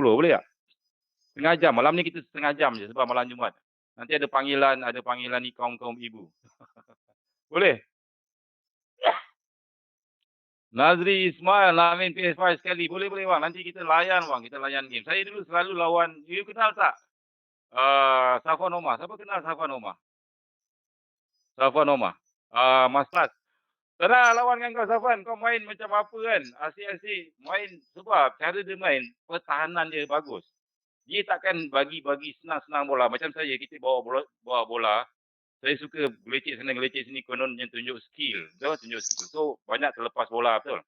10 boleh tak? Setengah jam. Malam ni kita setengah jam je sebab malam Jumaat. Nanti ada panggilan ni kaum-kaum ibu. Boleh? Nazri Ismail nak main PS5 sekali. Boleh bang. Nanti kita layan bang. Kita layan game. Saya dulu selalu lawan. You kenal tak? Safwan Omar. Siapa kenal Safwan Omar? Safwan Omar. Mas Tas. Tenang lawan dengan kau Safwan. Kau main macam apa kan? Asyik-asyik main. Sebab cara dia main, pertahanan dia bagus. Dia takkan bagi senang-senang bola. Macam saya, kita bawa bola. Saya suka gelecek sana, gelecek sini. Konon yang tunjuk skill. Betul? Tunjuk skill. So, banyak terlepas bola. Betul?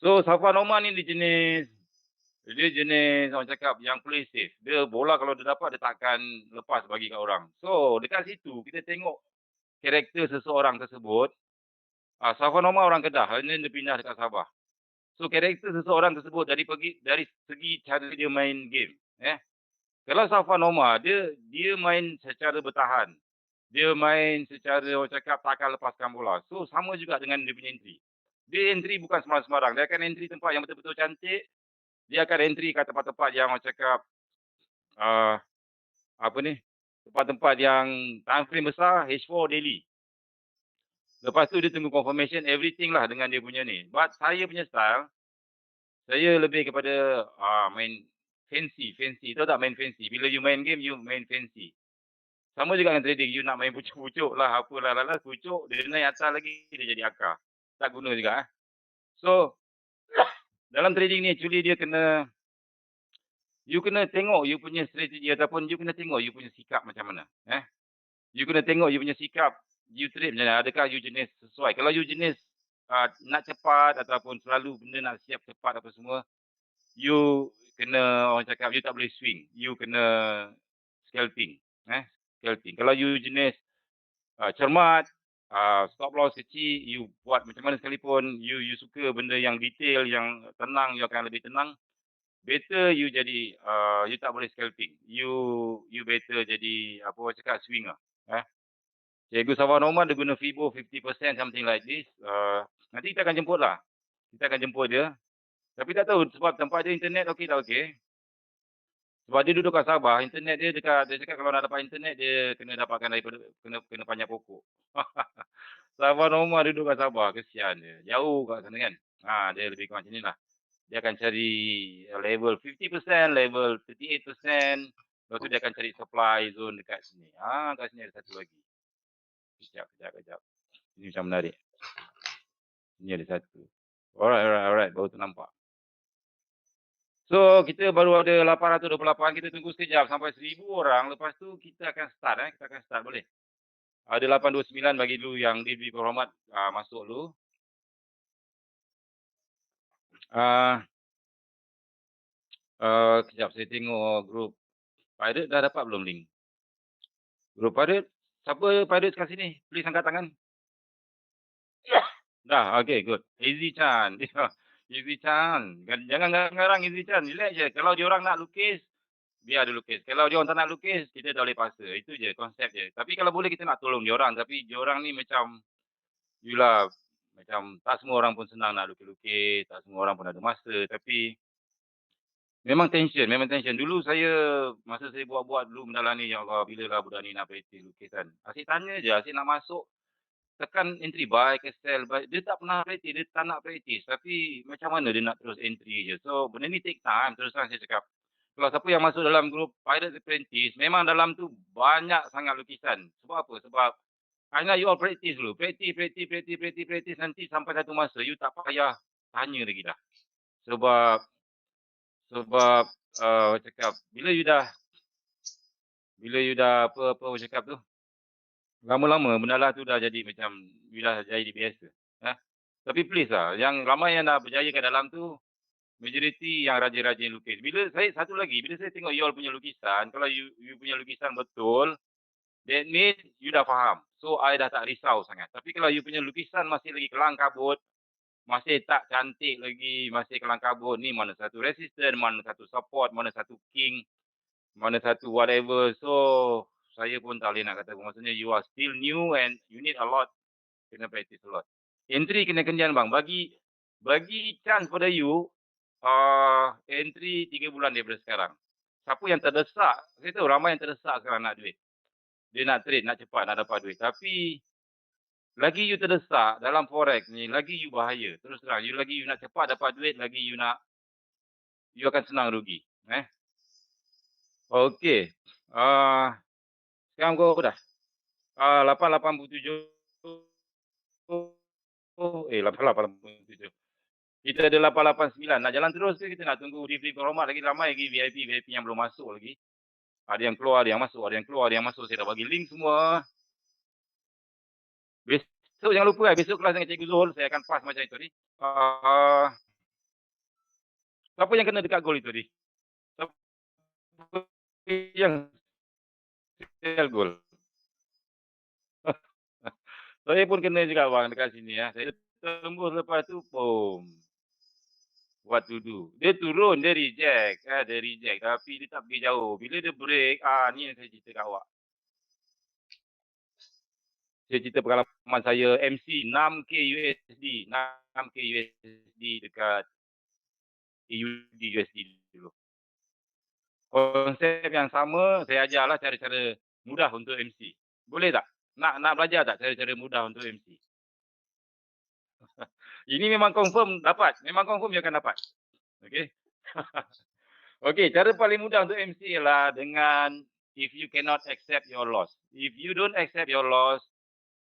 So, Safwan Omar ni dia jenis orang cakap yang play safe. Dia bola kalau dia dapat, dia takkan lepas bagi kat orang. So, dekat situ, kita tengok karakter seseorang tersebut. Safwan Omar orang Kedah. Ini dia pindah dekat Sabah. So, karakter seseorang tersebut dari segi cara dia main game. Kalau Safwan Omar, dia main secara bertahan. Dia main secara orang cakap takkan lepaskan bola. So, sama juga dengan dia punya entry. Dia entry bukan sembarang-sembarang. Dia akan entry tempat yang betul-betul cantik. Dia akan entry kat tempat-tempat yang orang cakap tempat-tempat yang time frame besar, H4 daily. Lepas tu dia tunggu confirmation everything lah dengan dia punya ni. But saya punya style, saya lebih kepada main fancy. Tahu tak main fancy? Bila you main game, you main fancy. Sama juga dengan trading. You nak main pucuk-pucuk lah, apalah. Pucuk, dia naik atas lagi, dia jadi akar. Tak guna juga. So, dalam trading ni actually dia you kena tengok you punya strategi ataupun you kena tengok you punya sikap macam mana. You kena tengok you punya sikap. You trade macam mana. Adakah you jenis sesuai. Kalau you jenis nak cepat ataupun selalu benda nak siap cepat apa semua, you kena orang cakap you tak boleh swing. You kena scalping. Scalping. Kalau you jenis cermat, stop loss kecil, you buat macam mana sekalipun, you suka benda yang detail, yang tenang, you akan lebih tenang. Better you jadi, you tak boleh scalping. You better jadi, apa orang cakap, swing lah. Cikgu Safwan Omar dia guna Fibo 50% something like this. Nanti kita akan jemput lah. Kita akan jemput dia. Tapi tak tahu sebab tempat dia internet okey tak okey. Sebab dia duduk kat Sabah, internet dia dekat, dia cakap kalau nak dapat internet, dia kena dapatkan daripada, kena panjat pokok. Safwan Omar duduk kat Sabah, kesian dia. Jauh kat sana kan. Dia lebih kurang macam ni lah. Dia akan cari level 50%, level 38%. Lepas tu dia akan cari supply zone dekat sini. Kat sini ada satu lagi. Kejap. Ini macam menarik. Ini ada satu. Alright. Baru tu nampak. So, kita baru ada 828. Kita tunggu sekejap sampai 1000 orang. Lepas tu kita akan start. Kita akan start, boleh? Ada 829 bagi dulu yang diberi berhormat masuk dulu. Kejap, saya tengok grup Pirate dah dapat belum link? Grup Pirate? Siapa Pirate kat sini? Please angkat tangan. Dah, okay, good. Easy Chan. Easy Chan. Jangan ngarang Easy Chan. Relax je. Kalau dia orang nak lukis, biar dia lukis. Kalau dia orang tak nak lukis, kita tak boleh paksa. Itu je, konsep je. Tapi kalau boleh kita nak tolong dia orang. Tapi dia orang ni macam, yelah, macam tak semua orang pun senang nak lukis-lukis. Tak semua orang pun ada masa. Tapi, memang tension. Dulu masa saya buat dulu benda ni, ya Allah, bila lah budak ni nak praktis lukisan. Asyik tanya je, asyik nak masuk. Tekan entry, buy ke sell. Dia tak pernah praktis, dia tak nak praktis. Tapi macam mana dia nak terus entry je. So benda ni take time, terus terang saya cakap. Kalau siapa yang masuk dalam grup Pirate Apprentice, memang dalam tu banyak sangat lukisan. Sebab apa? Sebab Aina you all practice dulu. Practice. Nanti sampai satu masa, you tak payah tanya lagi dah. Sebab cakap, bila you dah apa orang cakap tu, lama-lama benda lah tu dah jadi macam, you dah jadi biasa. Tapi please lah, yang ramai yang dah berjaya kat dalam tu, majoriti yang rajin-rajin lukis. Bila saya tengok you all punya lukisan, kalau you punya lukisan betul, that means you dah faham. So, I dah tak risau sangat. Tapi kalau you punya lukisan masih lagi kelang kabut, masih tak cantik lagi, masih kelang kabut, ni mana satu resistance, mana satu support, mana satu king, mana satu whatever. So, saya pun tak boleh nak kata. Maksudnya, you are still new and you need a lot. Kena practice a lot. Entry kena kenyan bang. Bagi chance pada you, entry 3 bulan daripada sekarang. Siapa yang terdesak, saya tahu ramai yang terdesak sekarang nak duit. Dia nak trade, nak cepat, nak dapat duit. Tapi lagi you terdesak dalam forex ni, lagi you bahaya. Terus terang, lagi you nak cepat dapat duit, lagi you akan senang rugi. Okey. Sekarang go dah. 887. 887. Kita ada 889. Nak jalan terus ke kita nak tunggu review hormat lagi? Ramai lagi VIP yang belum masuk lagi. Ada yang keluar, ada yang masuk, ada yang keluar, ada yang masuk. Saya dah bagi link semua. Besok jangan lupa, besok kelas dengan Cikgu Zul, saya akan pass macam itu tadi. Siapa yang kena dekat gol itu tadi? Siapa yang sel gol? Saya pun kena juga bang dekat sini ya. Saya tembus lepas tu, boom. What to do? Dia turun, dia reject. Dia reject. Tapi dia tak pergi jauh. Bila dia break, ni yang saya cerita kat awak. Saya cerita pengalaman saya MC 6K USD. 6K USD dekat AUD USD dulu. Konsep yang sama, saya ajarlah cara-cara mudah untuk MC. Boleh tak? Nak belajar tak cara-cara mudah untuk MC? Ini memang confirm dapat. Memang confirm you akan dapat. Okey. Okey, cara paling mudah untuk MC ialah dengan if you cannot accept your loss. If you don't accept your loss,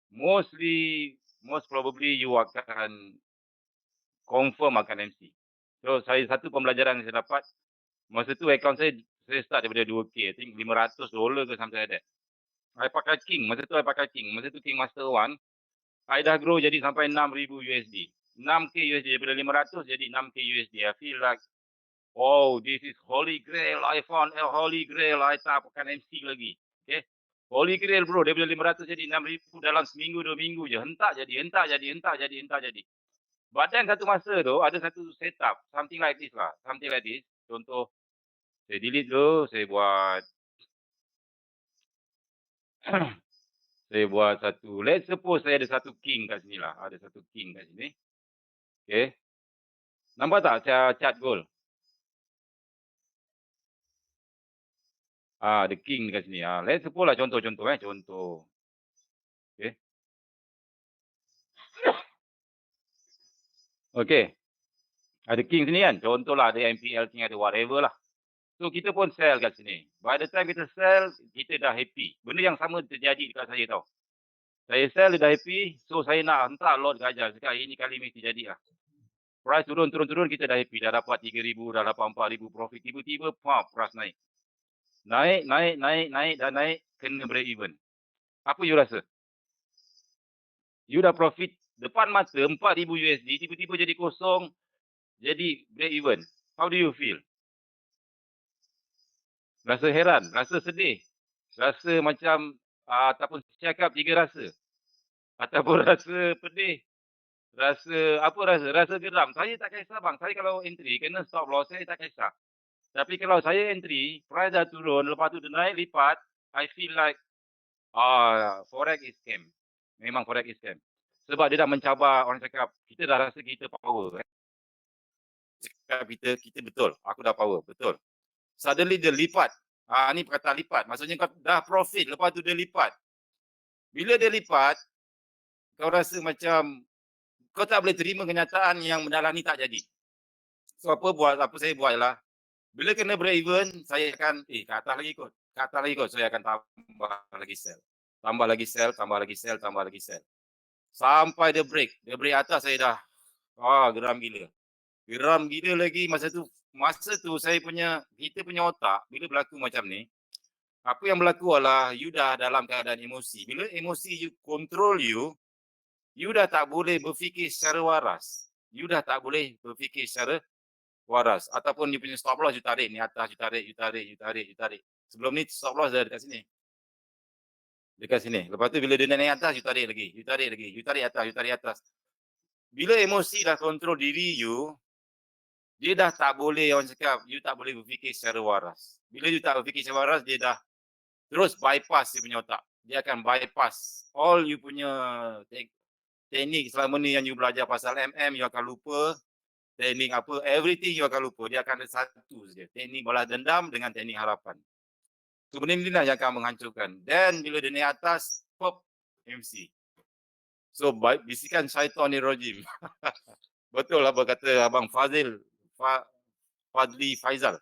most probably you akan confirm akan MC. So, satu pembelajaran yang saya dapat, masa tu akaun saya start daripada 2K. I think $500 ke something like that. I pakai King. Masa tu King Master 1. I dah grow jadi sampai 6,000 USD. 6K USD daripada 500 jadi 6K USD. I feel like, oh, this is holy grail. I found a holy grail. I tak pakai MC lagi. Okay. Holy grail bro. Daripada 500 jadi 6,000 dalam seminggu, 2 minggu je. Hentak jadi. But then satu masa tu, ada satu setup. Something like this. Contoh, saya delete dulu. Saya buat satu. Let's suppose saya ada satu king kat sini lah. Ada satu king kat sini. Okay. Nampak tak saya chart gold? Ada king kat sini. Let's suppose lah contoh. Contoh. Okay. Okay. Ada king sini kan. Contohlah ada MPL king, ada whatever lah. So kita pun sell kat sini. By the time kita sell, kita dah happy. Benda yang sama terjadi dekat saya tau. Saya sell, dia dah happy. So saya nak hentak lot gajar. Cakap ini kali mesti jadi lah. Price turun, kita dah happy. Dah dapat 3,000, dah dapat 4,000 profit. Tiba-tiba, price naik. Naik, kena break even. Apa you rasa? You dah profit depan mata 4,000 USD, tiba-tiba jadi kosong, jadi break even. How do you feel? Rasa heran, rasa sedih, rasa macam, ataupun cakap 3 rasa. Ataupun rasa pedih, rasa geram. Saya tak kisah bang, saya kalau entry, kena stop loss, saya tak kisah. Tapi kalau saya entry, price dah turun, lepas tu dia naik lipat, I feel like, forex is scam. Memang forex is scam. Sebab dia dah mencabar, orang cakap, kita dah rasa kita power. Cakap kita betul, aku dah power, betul. Suddenly dia lipat. Ni perkataan lipat. Maksudnya kau dah profit, lepas tu dia lipat. Bila dia lipat, kau rasa macam, kau tak boleh terima kenyataan yang benda ni tak jadi. So apa saya buat ialah, bila kena break even, saya akan, ke atas lagi kot. Saya akan tambah lagi sell. Sampai dia break atas, saya dah, geram gila. Lagi masa tu kita punya otak, bila berlaku macam ni, apa yang berlaku adalah, you dah dalam keadaan emosi. Bila emosi you control you dah tak boleh berfikir secara waras. Ataupun you punya stop loss, you tarik ni atas, you tarik. Sebelum ni stop loss dah dekat sini. Lepas tu bila dia naik atas, you tarik atas. Bila emosi dah kontrol diri you, dia dah tak boleh, orang cakap, you tak boleh berfikir secara waras. Bila you tak berfikir secara waras, dia dah terus bypass dia punya otak. Dia akan bypass all you punya teknik selama ni yang you belajar pasal MM, you akan lupa. teknik apa, everything you akan lupa. Dia akan ada satu saja. Teknik balas dendam dengan teknik harapan. So, benda ni lah yang akan menghancurkan. Dan bila dia naik atas, pop, MC. So, bisikan syaitan ni rojim. Betul apa kata Abang Fadli Faizal.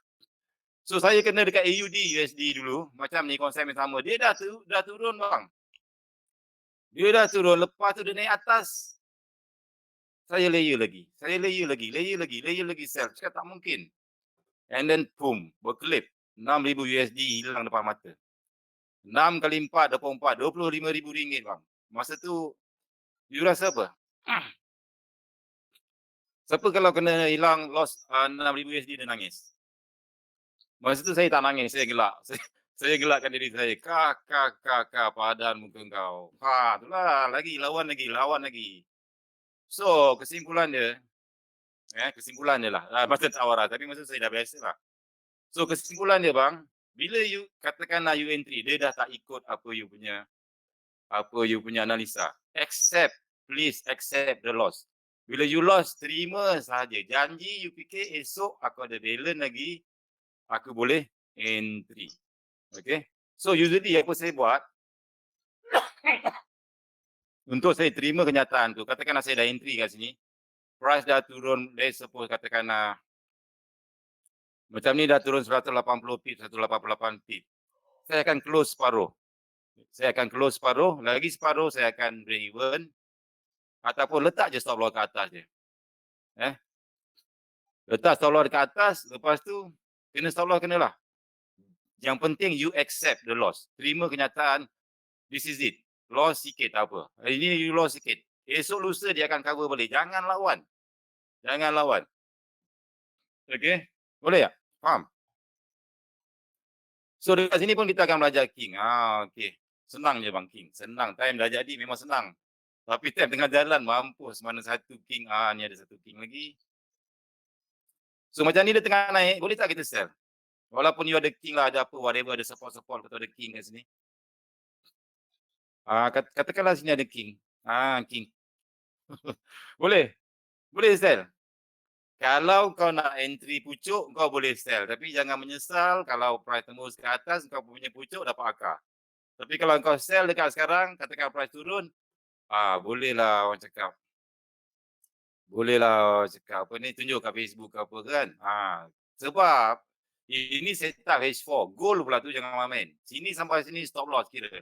So, saya kena dekat AUD USD dulu. Macam ni konsep yang sama. Dia dah turun bang. Dia dah turun. Lepas tu dia naik atas. Saya layer lagi. Layer lagi sell. Cakap tak mungkin. And then boom, berkelip. 6,000 USD hilang depan mata. 6 kali 4, 24, RM25,000 bang. Masa tu, you rasa apa? Siapa kalau kena hilang loss 6,000 USD dia nangis? Masa tu saya tak nangis, saya gelak. Saya gelakkan diri saya. Padan muka kau. Itulah. Lawan lagi. So, kesimpulan dia lah. Masa tak warah, tapi masa saya dah biasa lah. So, kesimpulan dia bang, bila you katakanlah you entry, dia dah tak ikut apa you punya analisa. Please accept the loss. Bila you loss, terima sahaja. Janji you fikir esok aku ada balance lagi, aku boleh entry. Okay. So usually apa saya buat, untuk saya terima kenyataan tu, katakanlah saya dah entry kat sini, price dah turun, let's suppose katakanlah, macam ni dah turun 180 pip, 188 pip. Saya akan close separuh. Lagi separuh saya akan break even. Ataupun letak je stop loss kat atas je. Letak stop loss dekat atas, lepas tu, kena stop loss kenalah. Yang penting you accept the loss. Terima kenyataan, this is it. Loss sikit tak apa. Hari ni you loss sikit. Esok lusa dia akan cover balik. Jangan lawan. Okay? Boleh tak? Faham? So dekat sini pun kita akan belajar King. Okay. Senang je bang King. Senang. Time dah jadi memang senang. Tapi time tengah jalan mampus. Mana satu King. Ni ada satu King lagi. So macam ni dia tengah naik. Boleh tak kita sell? Walaupun you ada King lah, ada apa, whatever, ada support, atau ada King kat sini. Katakanlah sini ada King. King. Boleh sell. Kalau kau nak entry pucuk, kau boleh sell. Tapi jangan menyesal kalau price tembus ke atas, kau punya pucuk dapat akar. Tapi kalau kau sell dekat sekarang, katakan price turun, bolehlah orang cakap. Apa ni, tunjuk kat Facebook apa kan. Sebab ini setup H4. Goal pula tu jangan main. Sini sampai sini stop loss kira.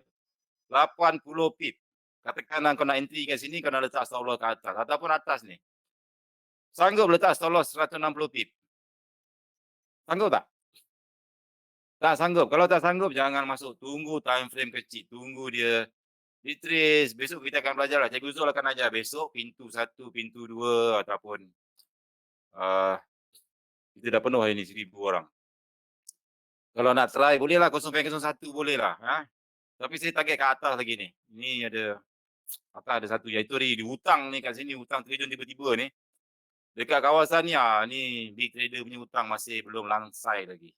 80 pip. Katakan kau nak entry kat sini, kau nak letak stop loss kat atas. Ataupun atas ni. Sanggup letak stop loss 160 pip? Sanggup tak? Tak sanggup. Kalau tak sanggup, jangan masuk. Tunggu time frame kecil. Tunggu dia retrace. Besok kita akan belajar lah. Cikgu Zul akan ajar besok pintu 1, pintu 2 ataupun kita dah penuh hari ni 1,000 orang. Kalau nak try, bolehlah 0.01 bolehlah. Tapi saya target kat atas lagi ni. Ini ada satu, iaitu di hutang ni kat sini, hutang triliun tiba-tiba ni. Dekat kawasan ni, ni big trader punya hutang masih belum langsai lagi.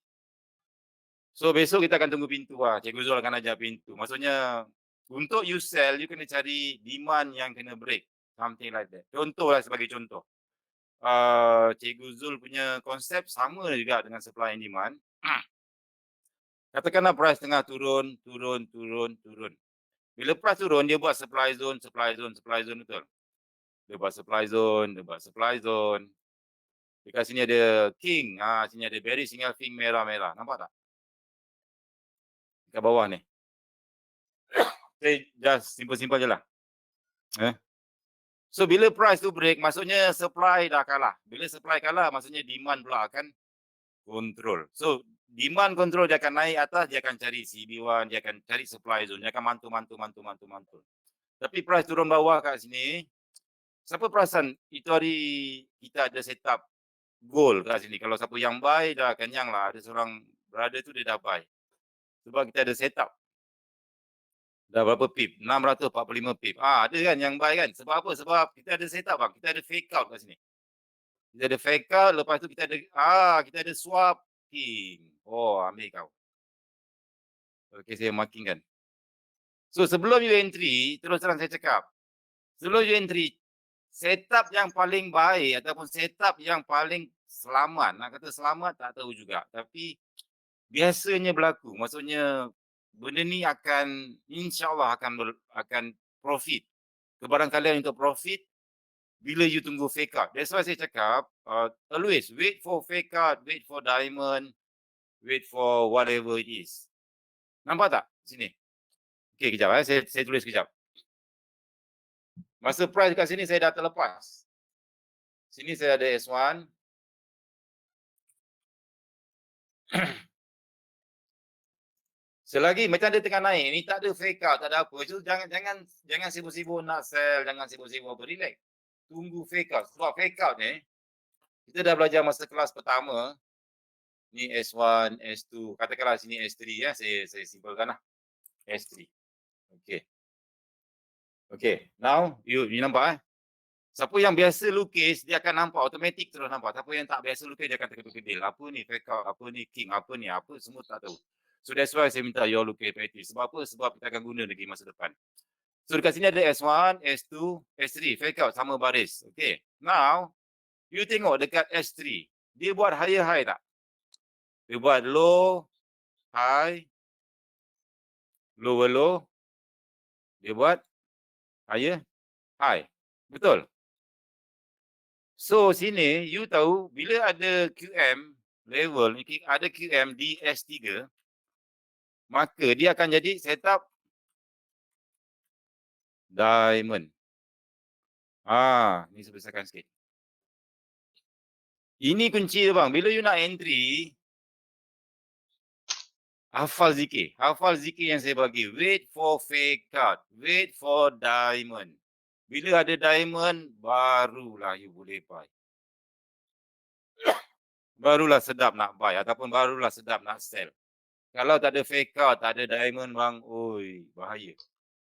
So besok kita akan tunggu pintu lah. Cikgu Zul akan ajar pintu. Maksudnya untuk you sell, you kena cari demand yang kena break. Something like that. Contohlah sebagai contoh. Cikgu Zul punya konsep sama juga dengan supply and demand. Katakanlah price tengah turun. Bila price turun, dia buat supply zone betul. Dia buat supply zone. Dekat sini ada king, sini ada bearish tinggal king merah-merah. Nampak tak? Dekat bawah ni. Saya just simple je lah. So bila price tu break, maksudnya supply dah kalah. Bila supply kalah, maksudnya demand pula akan control. So demand control, dia akan naik atas, dia akan cari CB1, dia akan cari supply zone, dia akan mantul. Tapi price turun bawah kat sini, siapa perasan itu hari kita ada setup goal kat sini. Kalau siapa yang buy, dah kenyang lah. Ada seorang brother tu dia dah buy. Sebab kita ada setup. Dah berapa pip? 645 pip. Ada kan yang buy kan? Sebab apa? Sebab kita ada setup bang. Kita ada fake out kat sini. Kita ada fake out, lepas tu kita ada swap king. Ambil kau. Okay, saya marking kan. So sebelum you entry, terus terang saya cakap. Sebelum you entry, setup yang paling baik ataupun setup yang paling selamat, nak kata selamat tak tahu juga. Tapi biasanya berlaku. Maksudnya benda ni akan insya-Allah akan profit. Kebarang kalian untuk profit bila you tunggu fake out. That's why saya cakap always wait for fake out, wait for diamond, wait for whatever it is. Nampak tak sini? Okey kejap saya tulis kejap. Masa price kat sini saya dah terlepas. Sini saya ada S1. Selagi macam dia tengah naik ni tak ada fake out, tak ada apa. So jangan sibuk-sibuk nak sell, jangan sibuk-sibuk apa, relax. Tunggu fake out. Sebab fake out ni kita dah belajar masa kelas pertama. Ni S1, S2, katakanlah sini S3 ya, saya simpulkanlah. S3. Okey. Okey, now you nampak Siapa yang biasa lukis dia akan nampak automatik terus nampak. Siapa yang tak biasa lukis dia akan terkedil-kedil. Apa ni fake out, apa ni king, apa ni, apa semua tak tahu. So that's why saya minta you all lukis practice. Sebab apa? Sebab kita akan guna lagi masa depan. So dekat sini ada S1, S2, S3, fake out sama baris. Okay. Now, you tengok dekat S3. Dia buat higher high tak? Dia buat low, high, lower low. Dia buat higher high. Betul? So sini you tahu bila ada QM level, ada QM di S3, maka dia akan jadi setup diamond. Ni saya besarkan sikit. Ini kunci dia bang. Bila you nak entry, hafal zikir. Hafal zikir yang saya bagi. Wait for fake out. Wait for diamond. Bila ada diamond, barulah you boleh buy. Barulah sedap nak buy ataupun barulah sedap nak sell. Kalau tak ada fake out, tak ada diamond bang, oi, bahaya.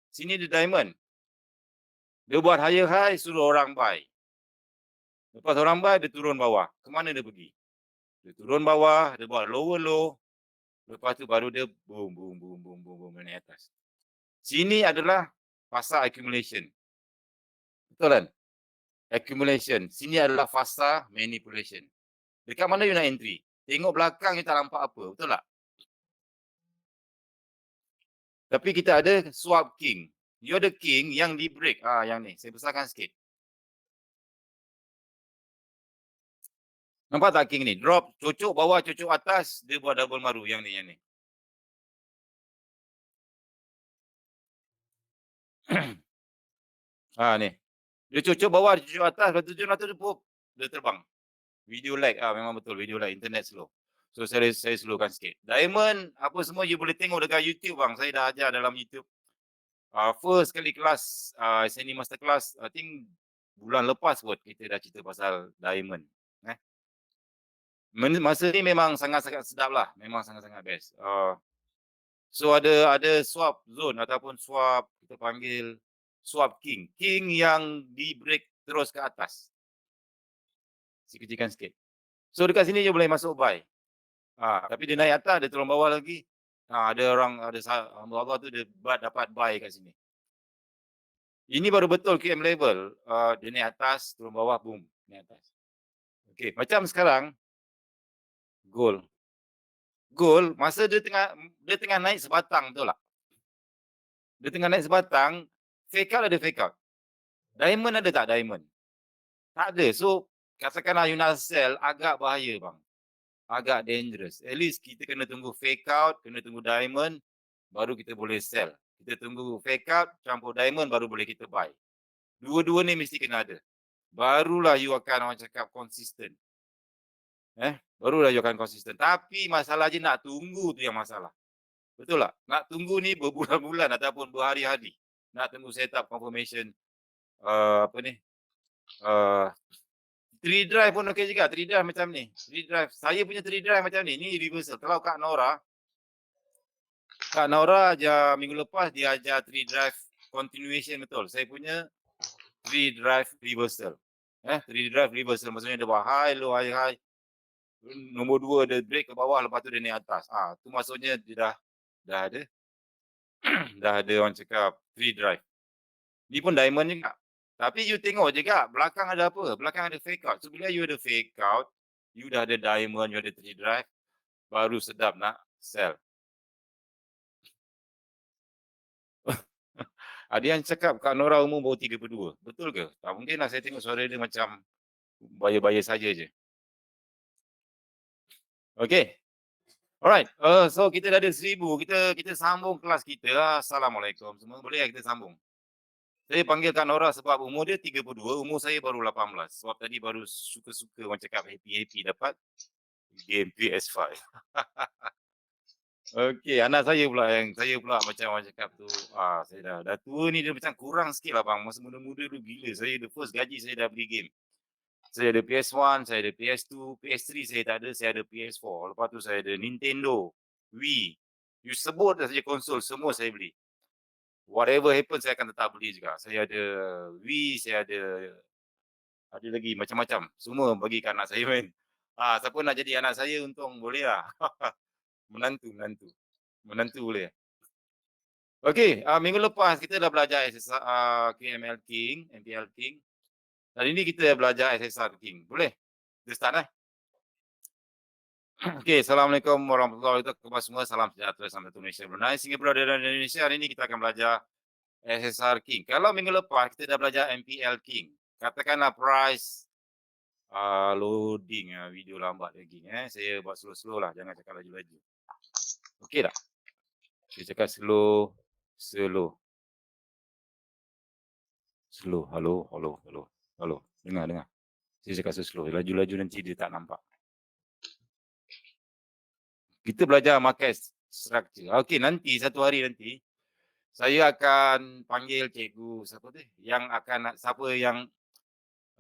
Sini ada diamond. Dia buat higher high, suruh orang buy. Lepas orang buy, dia turun bawah. Kemana dia pergi? Dia turun bawah, dia buat lower low. Lepas tu baru dia boom, boom, boom, boom, boom, boom, naik atas. Sini adalah fasa accumulation. Betul kan? Accumulation. Sini adalah fasa manipulation. Dekat mana you nak entry? Tengok belakang you tak nampak apa. Betul tak? Tapi kita ada swap king. You ada king yang di break. Yang ni. Saya besarkan sikit. Nampak tak king ni? Drop, cucuk bawah, cucuk atas. Dia buat double maru. Yang ni. Ni. Dia cucuk bawah, dia cucuk atas. Lepas tu dia terbang. Video lag. Memang betul. Video lag. Internet slow. So saya slowkan sikit. Diamond, apa semua you boleh tengok dekat YouTube bang. Saya dah ajar dalam YouTube. First kali kelas, SNE Master Class, I think bulan lepas kot kita dah cerita pasal diamond. Masa ni memang sangat-sangat sedap lah. Memang sangat-sangat best. So ada swap zone ataupun swap, kita panggil swap king. King yang di break terus ke atas. Saya kecilkan sikit. So dekat sini you boleh masuk buy. Tapi dia naik atas, dia turun bawah lagi. Ada Allah tu dia dapat buy kat sini. Ini baru betul QM level. Dia naik atas, turun bawah, boom, naik atas. Okay, macam sekarang, gold. Gold, masa dia tengah naik sebatang, betul tak? Dia tengah naik sebatang, fake out ada fake out. Diamond ada tak diamond? Tak ada. So, katakanlah you nak sell, agak bahaya bang. Agak dangerous. At least kita kena tunggu fake out, kena tunggu diamond, baru kita boleh sell. Kita tunggu fake out, campur diamond, baru boleh kita buy. Dua-dua ni mesti kena ada. Barulah you akan orang cakap konsisten. Barulah you akan konsisten. Tapi masalah je nak tunggu tu yang masalah. Betul tak? Nak tunggu ni berbulan-bulan ataupun berhari-hari. Nak tunggu setup confirmation. 3 drive pun okey juga. 3 drive macam ni. 3 drive. Saya punya 3 drive macam ni. Ni reversal. Kalau Kak Nora minggu lepas dia ajar 3 drive continuation betul. Saya punya 3 drive reversal. 3 drive reversal. Maksudnya dia buat high, low, high, high. Nombor 2 dia break ke bawah, lepas tu dia naik atas. Tu maksudnya dia dah ada dah ada orang cakap 3 drive. Ni pun diamond juga. Tapi you tengok juga belakang ada apa? Belakang ada fake out. So bila you ada fake out, you dah ada diamond, you ada 3 drive, baru sedap nak sell. Ada yang cakap Kak Nora umur baru 32. Betul ke? Tak mungkin lah, saya tengok suara dia macam baya-baya saja je. Okay. Alright. So kita dah ada 1,000. Kita sambung kelas kita. Assalamualaikum semua. Boleh kita sambung? Saya panggil Kak Nora sebab umur dia 32, umur saya baru 18. Sebab tadi baru suka-suka orang cakap happy-happy dapat game PS5. Okey, anak saya pula macam orang cakap tu, saya dah tua ni dia macam kurang sikit lah bang. Masa muda-muda tu gila. Saya the first gaji saya dah beli game. Saya ada PS1, saya ada PS2, PS3 saya tak ada, saya ada PS4. Lepas tu saya ada Nintendo, Wii. You sebut saja konsol, semua saya beli. Whatever happen, saya akan tetap beli juga. Saya ada Wii, saya ada lagi macam-macam. Semua bagi kat anak saya main. Siapa nak jadi anak saya untung boleh lah. Menantu. Menantu boleh. Okey, minggu lepas kita dah belajar KML King, MPL King. Hari ini kita belajar SSR King. Boleh? Kita start eh? Okey, Assalamualaikum warahmatullahi wabarakatuh kepada semua. Salam sejahtera, salam satu Malaysia, Brunei, Singapura dan Indonesia. Hari ini kita akan belajar SSR King. Kalau minggu lepas kita dah belajar MPL King. Katakanlah price loading video lambat lagi. Saya buat slow-slow lah, jangan cakap laju-laju. Okey tak? Saya cakap slow. Hello. Dengar. Saya cakap slow. Laju-laju nanti dia tak nampak. Kita belajar market structure. Okey, nanti satu hari nanti saya akan panggil cikgu siapa tu? Siapa yang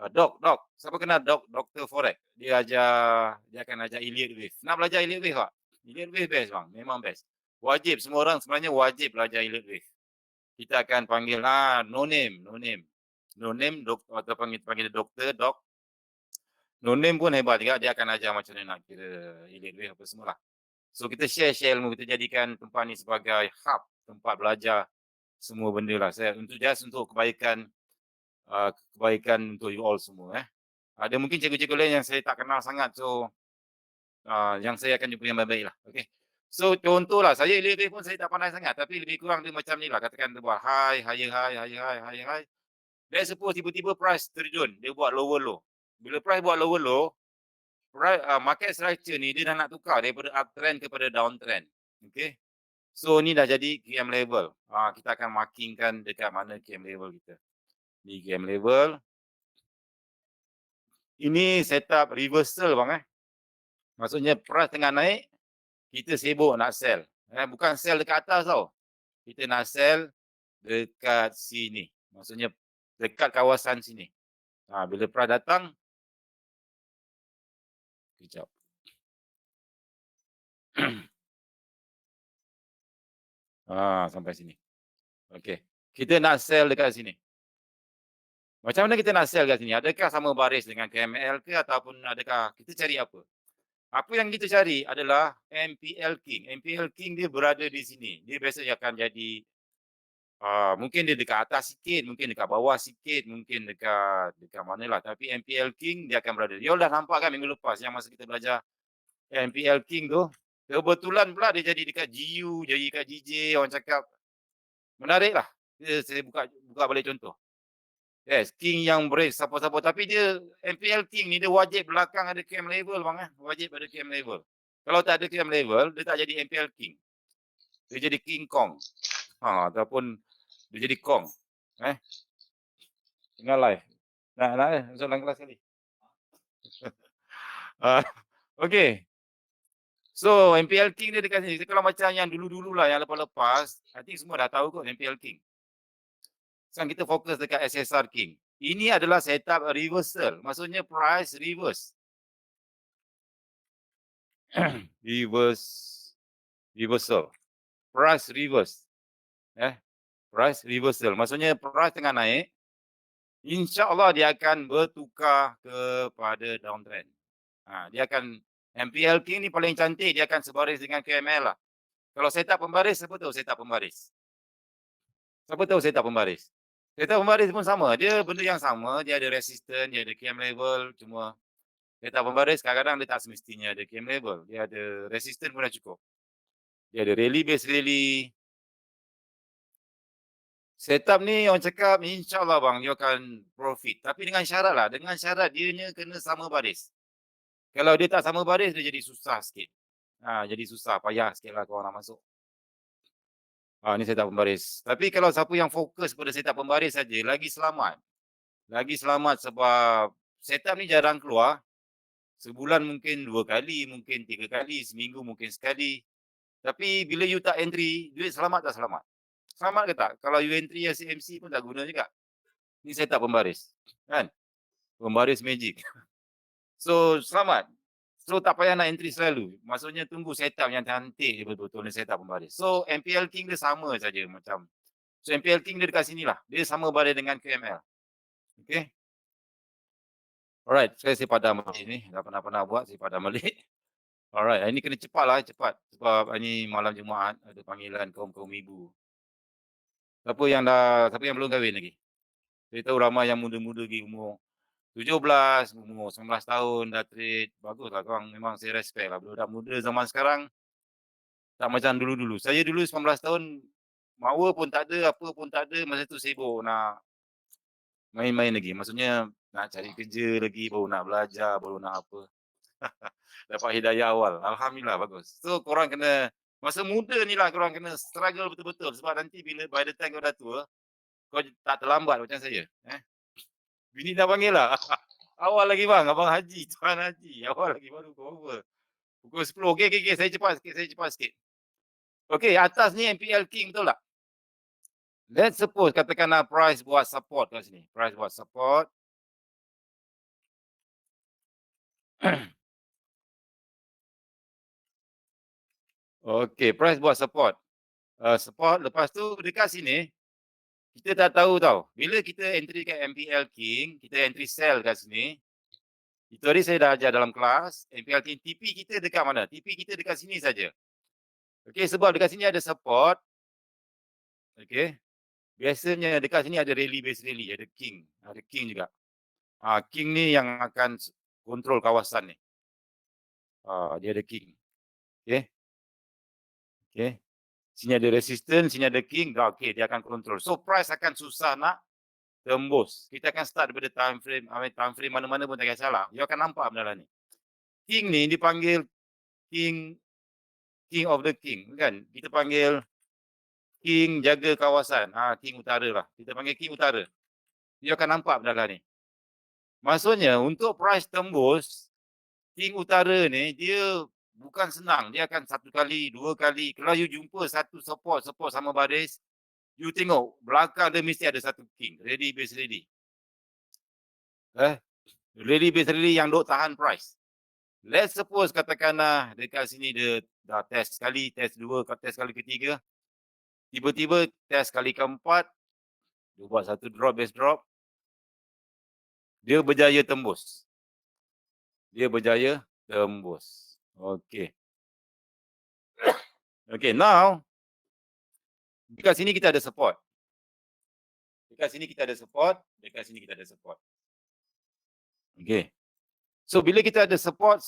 Doc. Siapa kenal Dr. Forex? Dia akan ajar Elliott Wave. Nak belajar Elliott Wave tak? Elliott Wave best bang, memang best. Wajib, semua orang sebenarnya wajib belajar Elliott Wave. Kita akan panggil no name, atau panggil doktor, Doc. No name pun hebat juga, dia akan ajar macam mana nak kira Elliott Wave apa semualah. So kita share ilmu, kita jadikan tempat ni sebagai hub, tempat belajar semua benda lah. Untuk kebaikan untuk you all semua. Ada mungkin cikgu-cikgu lain yang saya tak kenal sangat, so yang saya akan jumpa yang baik-baik lah. Okay. So contohlah, saya lebih pun saya tak pandai sangat, tapi lebih kurang dia macam ni lah. Katakan dia buat high. Let's suppose tiba-tiba price terjun, dia buat lower low. Bila price buat lower low, market structure ni dia dah nak tukar daripada uptrend kepada downtrend. Okay. So ni dah jadi KM level. Kita akan markingkan dekat mana KM level kita. Ni KM level. Ini setup reversal bang. Maksudnya price tengah naik, kita sibuk nak sell. Bukan sell dekat atas tau. Kita nak sell dekat sini. Maksudnya dekat kawasan sini. Bila price datang, kejap. Sampai sini. Okey. Kita nak sell dekat sini. Macam mana kita nak sell kat sini? Adakah sama baris dengan KML ke ataupun adakah kita cari apa? Apa yang kita cari adalah MPL King. MPL King dia berada di sini. Dia biasanya akan jadi mungkin dia dekat atas sikit, mungkin dekat bawah sikit, mungkin dekat manalah. Tapi MPL King dia akan berada. You dah nampak kan minggu lepas yang masa kita belajar MPL King tu. Kebetulan pula dia jadi dekat GU, jadi dekat GJ. Orang cakap menarik lah. Saya buka balik contoh. Yes, King yang break siapa-siapa. Tapi dia MPL King ni dia wajib belakang ada cam level bang. Wajib ada cam level. Kalau tak ada cam level, dia tak jadi MPL King. Dia jadi King Kong. Ataupun dia jadi Kong. Tengah live. Nak soalan kelas sekali. Okay. So MPL King dia dekat sini. Kalau macam yang dulu-dulu lah, yang lepas-lepas, I think semua dah tahu kot MPL King. Sekarang kita fokus dekat SSR King. Ini adalah setup reversal. Maksudnya price reverse. Reversal. Price reverse. Price reversal. Maksudnya price tengah naik. InsyaAllah dia akan bertukar kepada downtrend. Dia akan MPL King ni paling cantik. Dia akan sebaris dengan KML lah. Kalau setup pembaris, siapa tahu setup pembaris? Siapa tahu setup pembaris? Setup pembaris pun sama, dia benda yang sama, dia ada resistor, dia ada cam level, cuma setup pembaris kadang-kadang dia tak semestinya ada cam level, dia ada resistor pun dah cukup. Dia ada rally base rally. Setup ni orang cakap insya-Allah bang dia akan profit, tapi dengan syarat lah, dengan syarat dianya kena sama baris. Kalau dia tak sama baris dia jadi susah sikit. Jadi susah, payah sikitlah kalau orang nak masuk. Ni setup pembaris. Tapi kalau siapa yang fokus pada setup pembaris saja, lagi selamat. Lagi selamat sebab setup ni jarang keluar. Sebulan mungkin 2 kali, mungkin 3 kali, seminggu mungkin sekali. Tapi bila you tak entry, duit selamat tak selamat? Selamat ke tak? Kalau you entry as MC pun tak guna juga. Ni setup pembaris, kan? Pembaris magic. So, selamat. So, tak payah nak entry selalu. Maksudnya tunggu setup yang cantik je betul-betul ni setup pembaris. So, MPL King dia sama saja macam. So, MPL King dia dekat sini lah. Dia sama baris dengan QML. Okay? Alright, saya padam balik ni. Dah pernah buat, saya padam balik. Alright, hari ni kena cepat lah, cepat. Sebab hari ni malam Jumaat, ada panggilan kaum-kaum ibu. Siapa yang belum kahwin lagi? Saya tahu ramai yang muda-muda lagi umur 17, umur 19 tahun dah trade. Baguslah korang, memang saya respect lah. Budak muda zaman sekarang tak macam dulu-dulu. Saya dulu 19 tahun, mawa pun tak ada, apa pun tak ada. Masa tu sibuk nak main-main lagi. Maksudnya nak cari kerja lagi, baru nak belajar, baru nak apa. Dapat hidayah awal. Alhamdulillah bagus. So korang kena, masa muda ni lah korang kena struggle betul-betul. Sebab nanti bila by the time kau dah tua, kau tak terlambat macam saya. Bini dah panggil lah. Awal lagi bang, abang haji, tuan haji. Awal lagi baru kau over. Pukul 10. Okey. Saya cepat sikit. Okey, atas ni MPL King betul tak? Let's suppose katakanlah price buat support kat sini. Price buat support. Okey, price buat support. Support lepas tu dekat sini kita tak tahu tau. Bila kita entry kat MPL King, kita entry sell kat sini. Itu hari saya dah ajar dalam kelas, MPL King TP kita dekat mana? TP kita dekat sini saja. Okey, sebab dekat sini ada support. Okey. Biasanya dekat sini ada rally base rally, ada king. Ada king juga. King ni yang akan kontrol kawasan ni. Dia ada king. Okey. Okey. Sini ada resistance, sini ada king. Okey, dia akan kontrol. So price akan susah nak tembus. Kita akan start daripada time frame mana-mana pun tak kisahlah. You akan nampak benda lah ni. King ni dipanggil king of the king kan. Kita panggil king jaga kawasan. King utara lah. Kita panggil king utara. You akan nampak benda lah ni. Maksudnya untuk price tembus, king utara ni dia bukan senang. Dia akan 1 kali, 2 kali. Kalau you jumpa satu support sama baris, you tengok belakang dia mesti ada satu king. Ready base ready. Ready base ready yang duk tahan price. Let's suppose katakanlah dekat sini dia dah test sekali, test dua, test kali ketiga. Tiba-tiba test kali keempat, dia buat satu drop, base drop. Dia berjaya tembus. Okey. Okay, now dekat sini kita ada support. Dekat sini kita ada support. Okay. So bila kita ada support,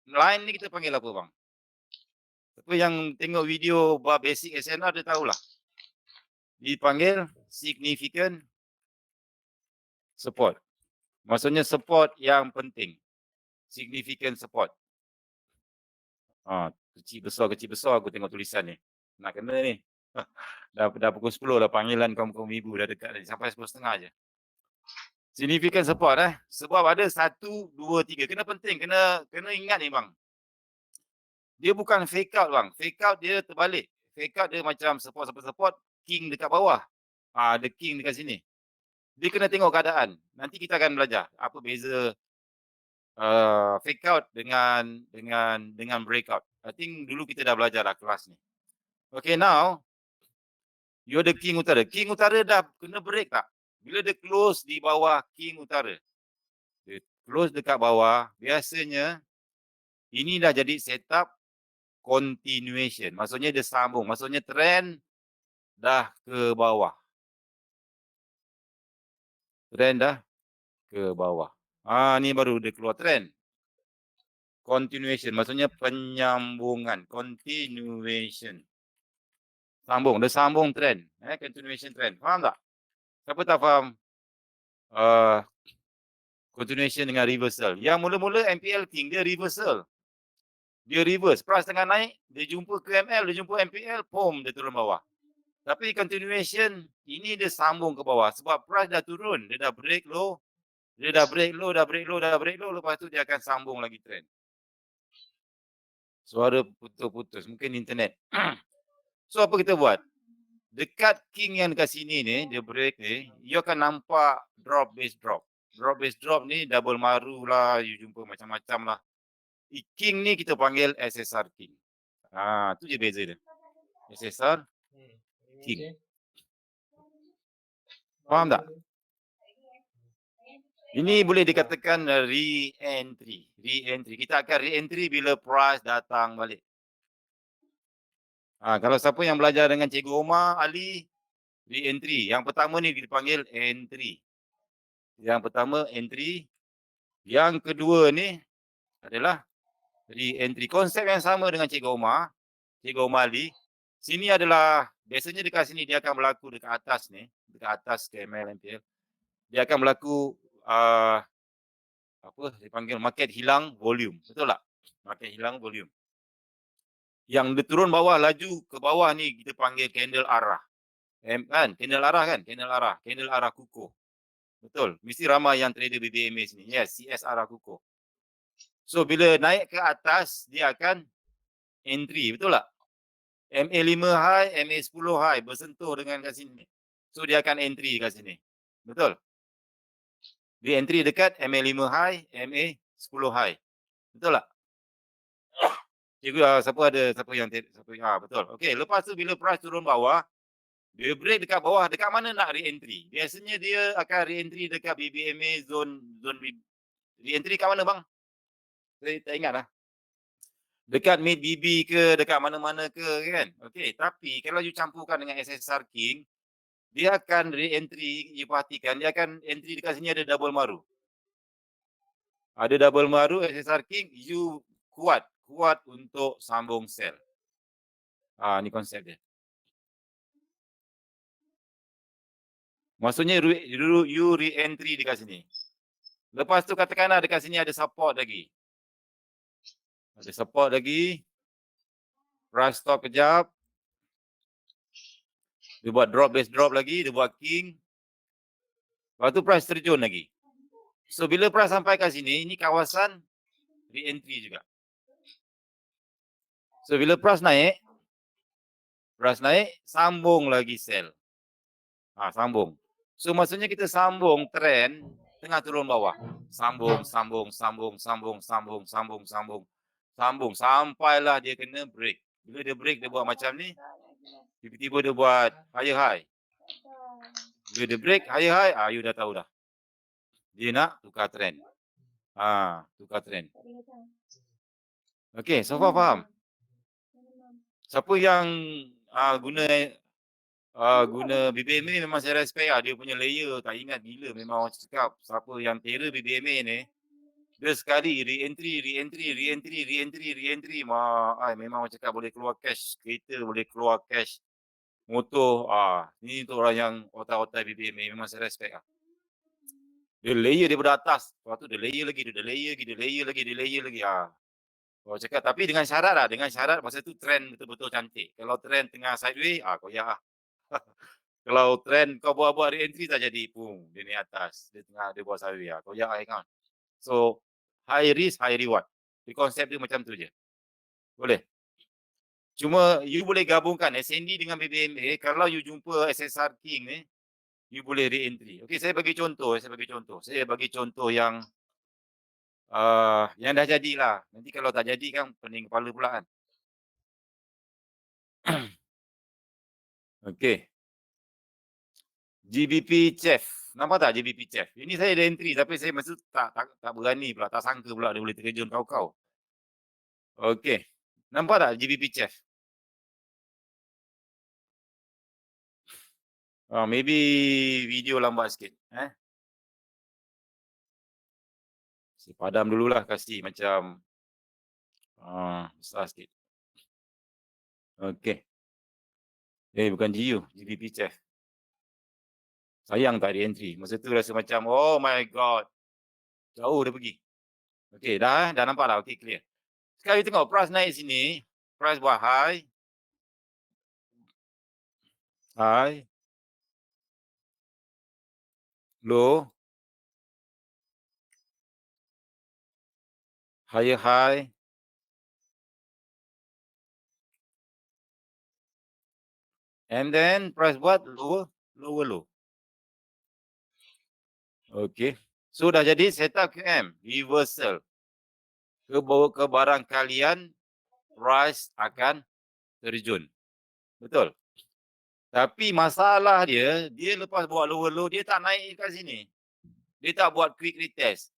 line ni kita panggil apa bang? Siapa yang tengok video basic SNR dia tahulah. Dipanggil significant support. Maksudnya support yang penting. Significant support. Kecil besar aku tengok tulisan ni. Nak kena ni. Dah pukul 10 dah panggilan kaum-kaum ibu dah dekat ni. Sampai 10.30 je. Significant support sebab ada 1, 2, 3. Kena penting, kena ingat ni bang. Dia bukan fake out bang. Fake out dia terbalik. Fake out dia macam support, king dekat bawah. Ada king dekat sini. Dia kena tengok keadaan. Nanti kita akan belajar apa beza fake out dengan breakout. I think dulu kita dah belajar lah kelas ni. Okay, now you ada king utara. King utara dah kena break tak? Bila dia close di bawah king utara. Dia close dekat bawah, biasanya ini dah jadi setup continuation. Maksudnya dia sambung. Maksudnya trend dah ke bawah. Trend dah ke bawah. Ni baru dia keluar trend. Continuation maksudnya penyambungan, continuation. Sambung, dia sambung trend, continuation trend. Faham tak? Siapa tak faham continuation dengan reversal? Yang mula-mula MPL King dia reversal. Dia reverse, price tengah naik, dia jumpa QML, dia jumpa MPL, pom dia turun bawah. Tapi continuation ini dia sambung ke bawah sebab price dah turun, dia dah break low, lepas tu dia akan sambung lagi trend. Suara putus-putus, mungkin internet. So apa kita buat? Dekat king yang dekat sini ni, dia break ni, you akan nampak drop base drop. Drop base drop ni double maru lah, you jumpa macam-macam lah. King ni kita panggil SSR king. Tu je beza dia. SSR king. Faham tak? Ini boleh dikatakan re-entry. Re-entry. Kita akan re-entry bila price datang balik. Kalau siapa yang belajar dengan Cikgu Omar Ali, re-entry. Yang pertama ni dipanggil entry. Yang pertama entry. Yang kedua ni adalah re-entry. Konsep yang sama dengan Cikgu Omar Ali. Sini adalah, biasanya dekat sini dia akan berlaku dekat atas ni. Dekat atas KML MPL. Dia akan berlaku dipanggil market hilang volume. Betul tak? Market hilang volume. Yang dia turun bawah, laju ke bawah ni kita panggil candle arah. Candle arah kan? Candle arah kukuh. Betul. Mesti ramai yang trader BBMA sini. Yes, CS arah kukuh. So bila naik ke atas, dia akan entry. Betul tak? MA5 high, MA10 high bersentuh dengan kat sini. So dia akan entry kat sini. Betul? Dia entry dekat MA5 high, MA10 high. Betul tak? Cikgu, betul. Okey, lepas tu bila price turun bawah, dia break dekat bawah, dekat mana nak re-entry? Biasanya dia akan re-entry dekat BBMA zone re-entry kat mana bang? Saya tak ingat lah. Dekat mid BB ke, dekat mana-mana ke kan? Okey, tapi kalau you campurkan dengan SSR King, dia akan re-entry, you perhatikan, dia akan entry dekat sini ada double maru. Ada double maru SSR King, you kuat untuk sambung sell. Ni konsep dia. Maksudnya you re-entry dekat sini. Lepas tu katakanlah dekat sini ada support lagi. Price stop kejap. Dia buat drop base drop lagi, dia buat king. Lepas tu price terjun lagi. So bila price sampai kat sini, ini kawasan re-entry juga. So bila price naik, sambung lagi sell. Sambung. So maksudnya kita sambung trend tengah turun bawah. Sambung. Sampailah dia kena break. Bila dia break, dia buat macam ni. Tiba-tiba dia buat higher high. Bila dia break higher high, you dah tahu dah. Dia nak tukar trend. Tukar trend. Okey, so far faham? Siapa yang guna BBMA memang saya respect dia punya layer tak ingat gila. Memang orang cakap siapa yang terror BBMA ni, dia sekali re-entry. Memang orang cakap boleh keluar cash kereta, boleh keluar cash motor. Ni untuk orang yang otak-otak BBMA, memang saya respect lah. Dia layer daripada atas, lepas tu dia layer lagi. Orang cakap, tapi dengan syarat masa tu trend betul-betul cantik. Kalau trend tengah sideways, koyak lah. Kalau trend kau buat re-entry tak jadi, dia ni atas, dia buat sideways, koyak lah kan. So high risk, high reward. Di konsep dia macam tu je. Boleh? Cuma you boleh gabungkan SND dengan BBMA. Kalau you jumpa SSR King ni, you boleh re-entry. Okey, saya bagi contoh. Saya bagi contoh yang dah jadilah. Nanti kalau tak jadi kan pening kepala pula kan. Okey. GBP Chef. Nampak tak GBP Chef? Ini saya ada entry tapi saya masa tak berani pula, tak sangka pula dia boleh terkejut kau. Okey. Nampak tak GBP Chef? Maybe video lambat sikit. Padam dululah, kasih macam besar sikit. Okey. Bukan GU, GBP Chef. Sayang tak ada entry. Masa tu rasa macam, oh my god, jauh dia pergi. Okey, dah dah nampak dah. Okey, clear. Sekarang you tengok price naik sini, price buat high, high, low, higher high, and then price buat lower, lower low. Okey. So dah jadi setup QM, reversal. Ke barang kalian, price akan terjun. Betul? Tapi masalah dia, dia lepas buat lower low, dia tak naik kat sini. Dia tak buat quick retest.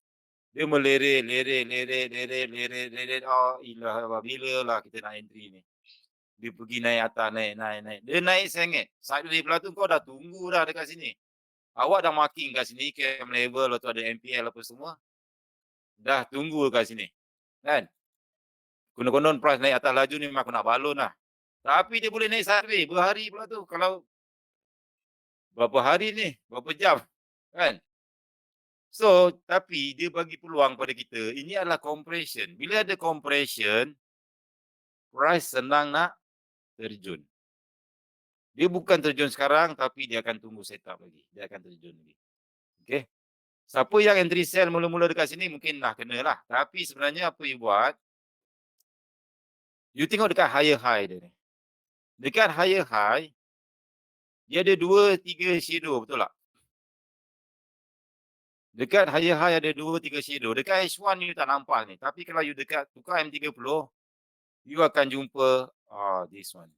Dia melerit, lerit, lerit, lerit, lerit, lerit. Oh, ilah, bila lah kita nak entry ni. Dia pergi naik atas, naik, naik, naik. Dia naik sengit. Sideways pula tu kau dah tunggu dah dekat sini. Awak dah marking kat sini, KM level atau ada MPL apa semua. Dah tunggu kat sini. Kan? Konon-konon price naik atas laju ni memang aku nak balon lah. Tapi dia boleh naik sideways. Berhari pula tu. Kalau berapa hari ni? Berapa jam? Kan? So, tapi dia bagi peluang pada kita. Ini adalah compression. Bila ada compression, price senang nak terjun. Dia bukan terjun sekarang, tapi dia akan tunggu setup lagi. Dia akan terjun lagi. Okay. Siapa yang entry sell mula-mula dekat sini, mungkin dah kena lah. Tapi sebenarnya apa you buat, you tengok dekat higher high dia ni. Dekat higher high, dia ada 2-3 shadow, betul tak? Dekat higher high ada 2-3 shadow. Dekat H1 you tak nampak ni. Tapi kalau you dekat tukar M30, you akan jumpa this one.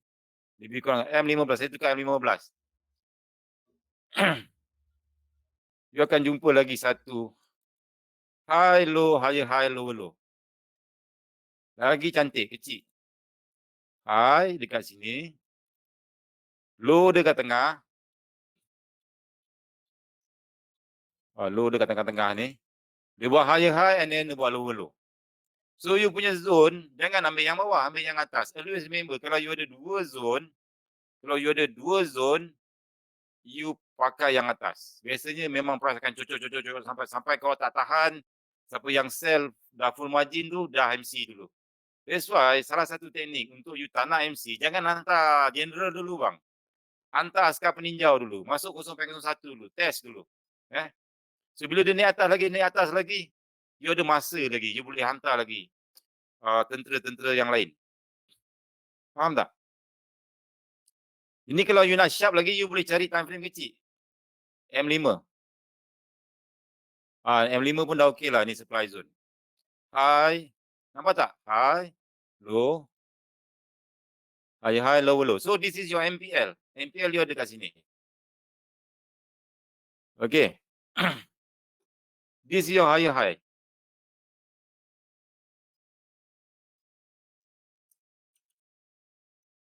Lebih kurang M15, saya tukar M15. You akan jumpa lagi satu high low, higher high, low low. Lagi cantik, kecil. High dekat sini. Low dekat tengah. Low dekat tengah-tengah ni. Dia buat higher high and then dia buat lower low. So you punya zone, jangan ambil yang bawah, ambil yang atas. Always remember, kalau you ada dua zone, you pakai yang atas. Biasanya memang price akan cucuk sampai kau tak tahan. Siapa yang sell dah full margin tu, dah MC dulu. That's why salah satu teknik untuk you tak nak MC, jangan hantar general dulu bang. Hantar askar peninjau dulu. Masuk 0.01 dulu. Test dulu. So bila dia naik atas lagi, you ada masa lagi. You boleh hantar lagi tentera-tentera yang lain. Faham tak? Ini kalau you nak sharp lagi, you boleh cari time frame kecil. M5. M5 pun dah okey lah ni supply zone. High. Nampak tak? High. Low. High, low, low. So this is your MPL. MPL you ada kat sini. Okay. This is your higher high.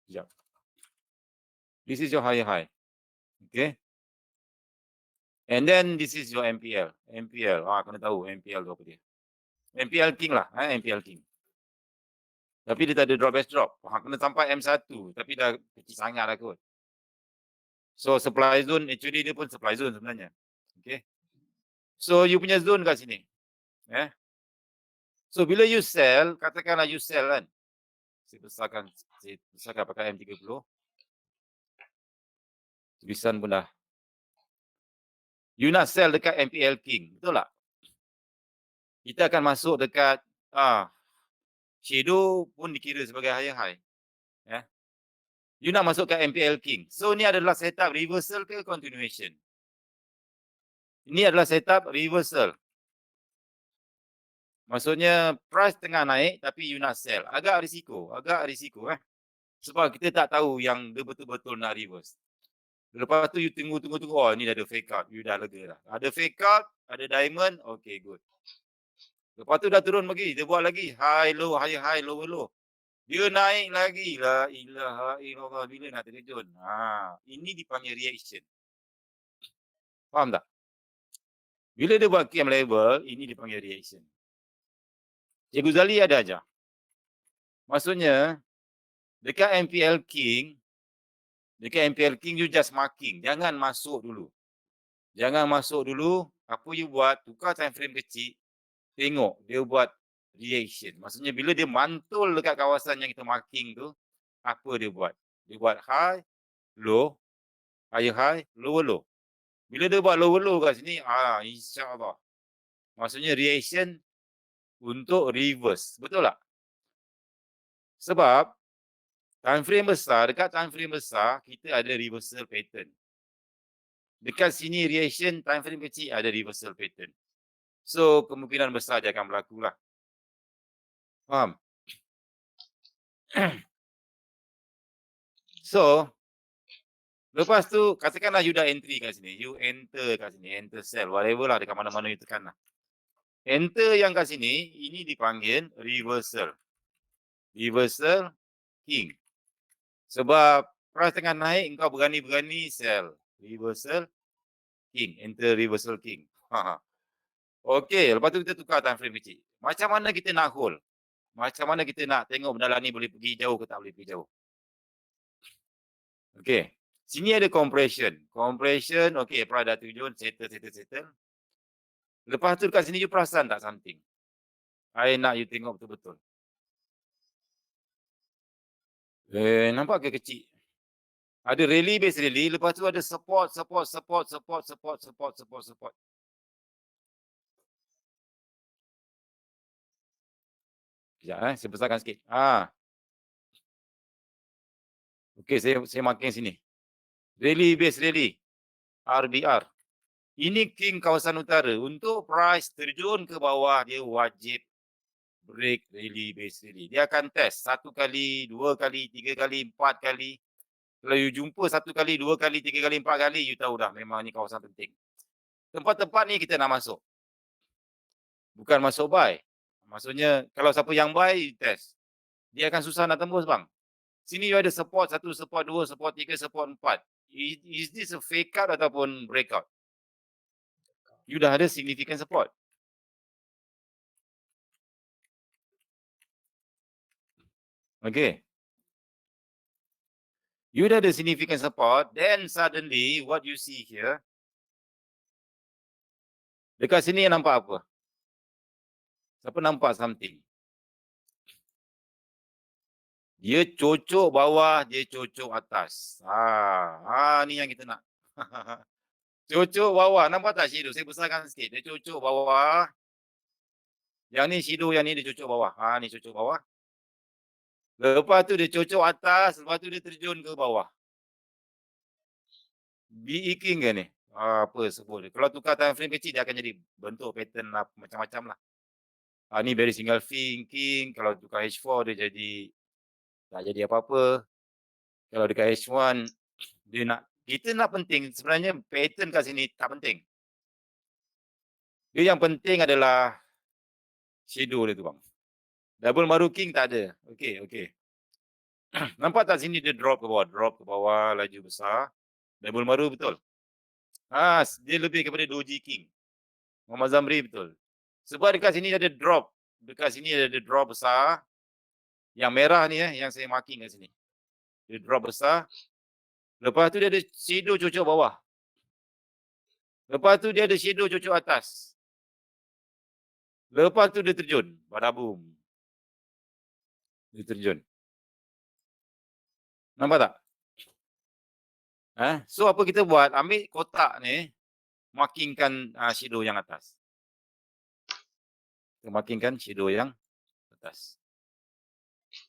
Sekejap. This is your higher high. Okay. And then this is your MPL. MPL. Kena tahu MPL tu apa dia. MPL King lah. MPL King. Tapi dia tak ada drop best drop. Kena sampai M1. Tapi dah kecil sangat lah kot. So supply zone, actually dia pun supply zone sebenarnya. Okay. So you punya zone kat sini. So bila you sell, katakanlah you sell kan. Saya besarkan pakai M30. Tulisan pun dah. You nak sell dekat MPL King. Betul tak? Kita akan masuk dekat shadow pun dikira sebagai higher high. You nak masuk ke MPL King. So ni adalah setup reversal ke continuation. Ini adalah setup reversal. Maksudnya price tengah naik tapi you nak sell. Agak risiko. Sebab kita tak tahu yang dia betul-betul nak reverse. Lepas tu you tunggu. Oh ni dah ada fake out. You dah lega dah. Ada fake out, ada diamond. Okay, good. Lepas tu dah turun lagi. Dia buat lagi. High, low, high, low, low. Dia naik lagi. La ilaha illallah. Bila nak terkejut. Ini dipanggil reaction. Faham tak? Bila dia buat KM level, ini dipanggil reaction. Cikgu Zali ada ajar. Maksudnya, dekat MPL King, you just marking. Jangan masuk dulu. Jangan masuk dulu. Apa you buat, tukar time frame kecil. Tengok, dia buat reaction. Maksudnya, bila dia mantul dekat kawasan yang kita marking tu, apa dia buat? Dia buat high, low, higher high, lower low. Bila dia buat lower low kat sini, insyaAllah. Maksudnya reaction untuk reverse. Betul tak? Sebab time frame besar, dekat time frame besar, kita ada reversal pattern. Dekat sini reaction, time frame kecil ada reversal pattern. So, kemungkinan besar dia akan berlaku lah. Faham? So, lepas tu, katakanlah you dah entry kat sini. You enter kat sini, enter cell, whatever lah, dekat mana-mana you tekan lah. Enter yang kat sini, ini dipanggil reversal. Reversal king. Sebab price tengah naik, engkau berani-berani sell. Reversal king. Enter reversal king. Okey, lepas tu kita tukar time frame kecil. Macam mana kita nak hold? Macam mana kita nak tengok benda ni boleh pergi jauh ke tak boleh pergi jauh? Okey. Sini ada compression. Compression, okey, price dah turun, settle. Lepas tu dekat sini you perasan tak something? I nak you tengok betul-betul. Nampak ke kecil? Ada rally base rally, lepas tu ada support. Sekejap saya besarkan sikit. Okey, saya marking sini. Rally base rally. RBR. Ini king kawasan utara. Untuk price terjun ke bawah, dia wajib break rally base rally. Dia akan test 1 kali, 2 kali, 3 kali, 4 kali. Kalau you jumpa 1 kali, 2 kali, 3 kali, 4 kali, you tahu dah memang ni kawasan penting. Tempat-tempat ni kita nak masuk. Bukan masuk buy. Maksudnya kalau siapa yang buy, you test. Dia akan susah nak tembus bang. Sini you ada support 1, support 2, support 3, support 4. Is this a fake out ataupun breakout? You dah ada significant support. Okay. You dah ada significant support, then suddenly what you see here, dekat sini nampak apa? Siapa nampak something? Dia cocok bawah, dia cocok atas. Ni yang kita nak. Cocok bawah, nampak tak shadow? Saya besarkan sikit. Dia cocok bawah. Yang ni shadow, yang ni dia cocok bawah. Ni cocok bawah. Lepas tu dia cocok atas, lepas tu dia terjun ke bawah. BE King ke ni? Apa sebut dia. Kalau tukar time frame kecil, dia akan jadi bentuk pattern lah, macam-macam lah. Ni very single king. Kalau tukar H4, dia jadi tak jadi apa-apa. Kalau dekat H1, kita nak penting, sebenarnya pattern kat sini tak penting. Dia yang penting adalah shadow dia tu bang. Double maru king tak ada. Okey. Nampak tak sini dia drop ke bawah, laju besar. Double maru betul. Dia lebih kepada doji king. Muhammad Zamri betul. Sebab dekat sini ada drop. Dekat sini ada drop besar. Yang merah ni yang saya marking kat sini. Dia drop besar. Lepas tu dia ada shadow cocok bawah. Lepas tu dia ada shadow cocok atas. Lepas tu dia terjun. Badabum. Dia terjun. Nampak tak? So apa kita buat? Ambil kotak ni. Markingkan shadow yang atas. Kita markingkan shadow yang atas.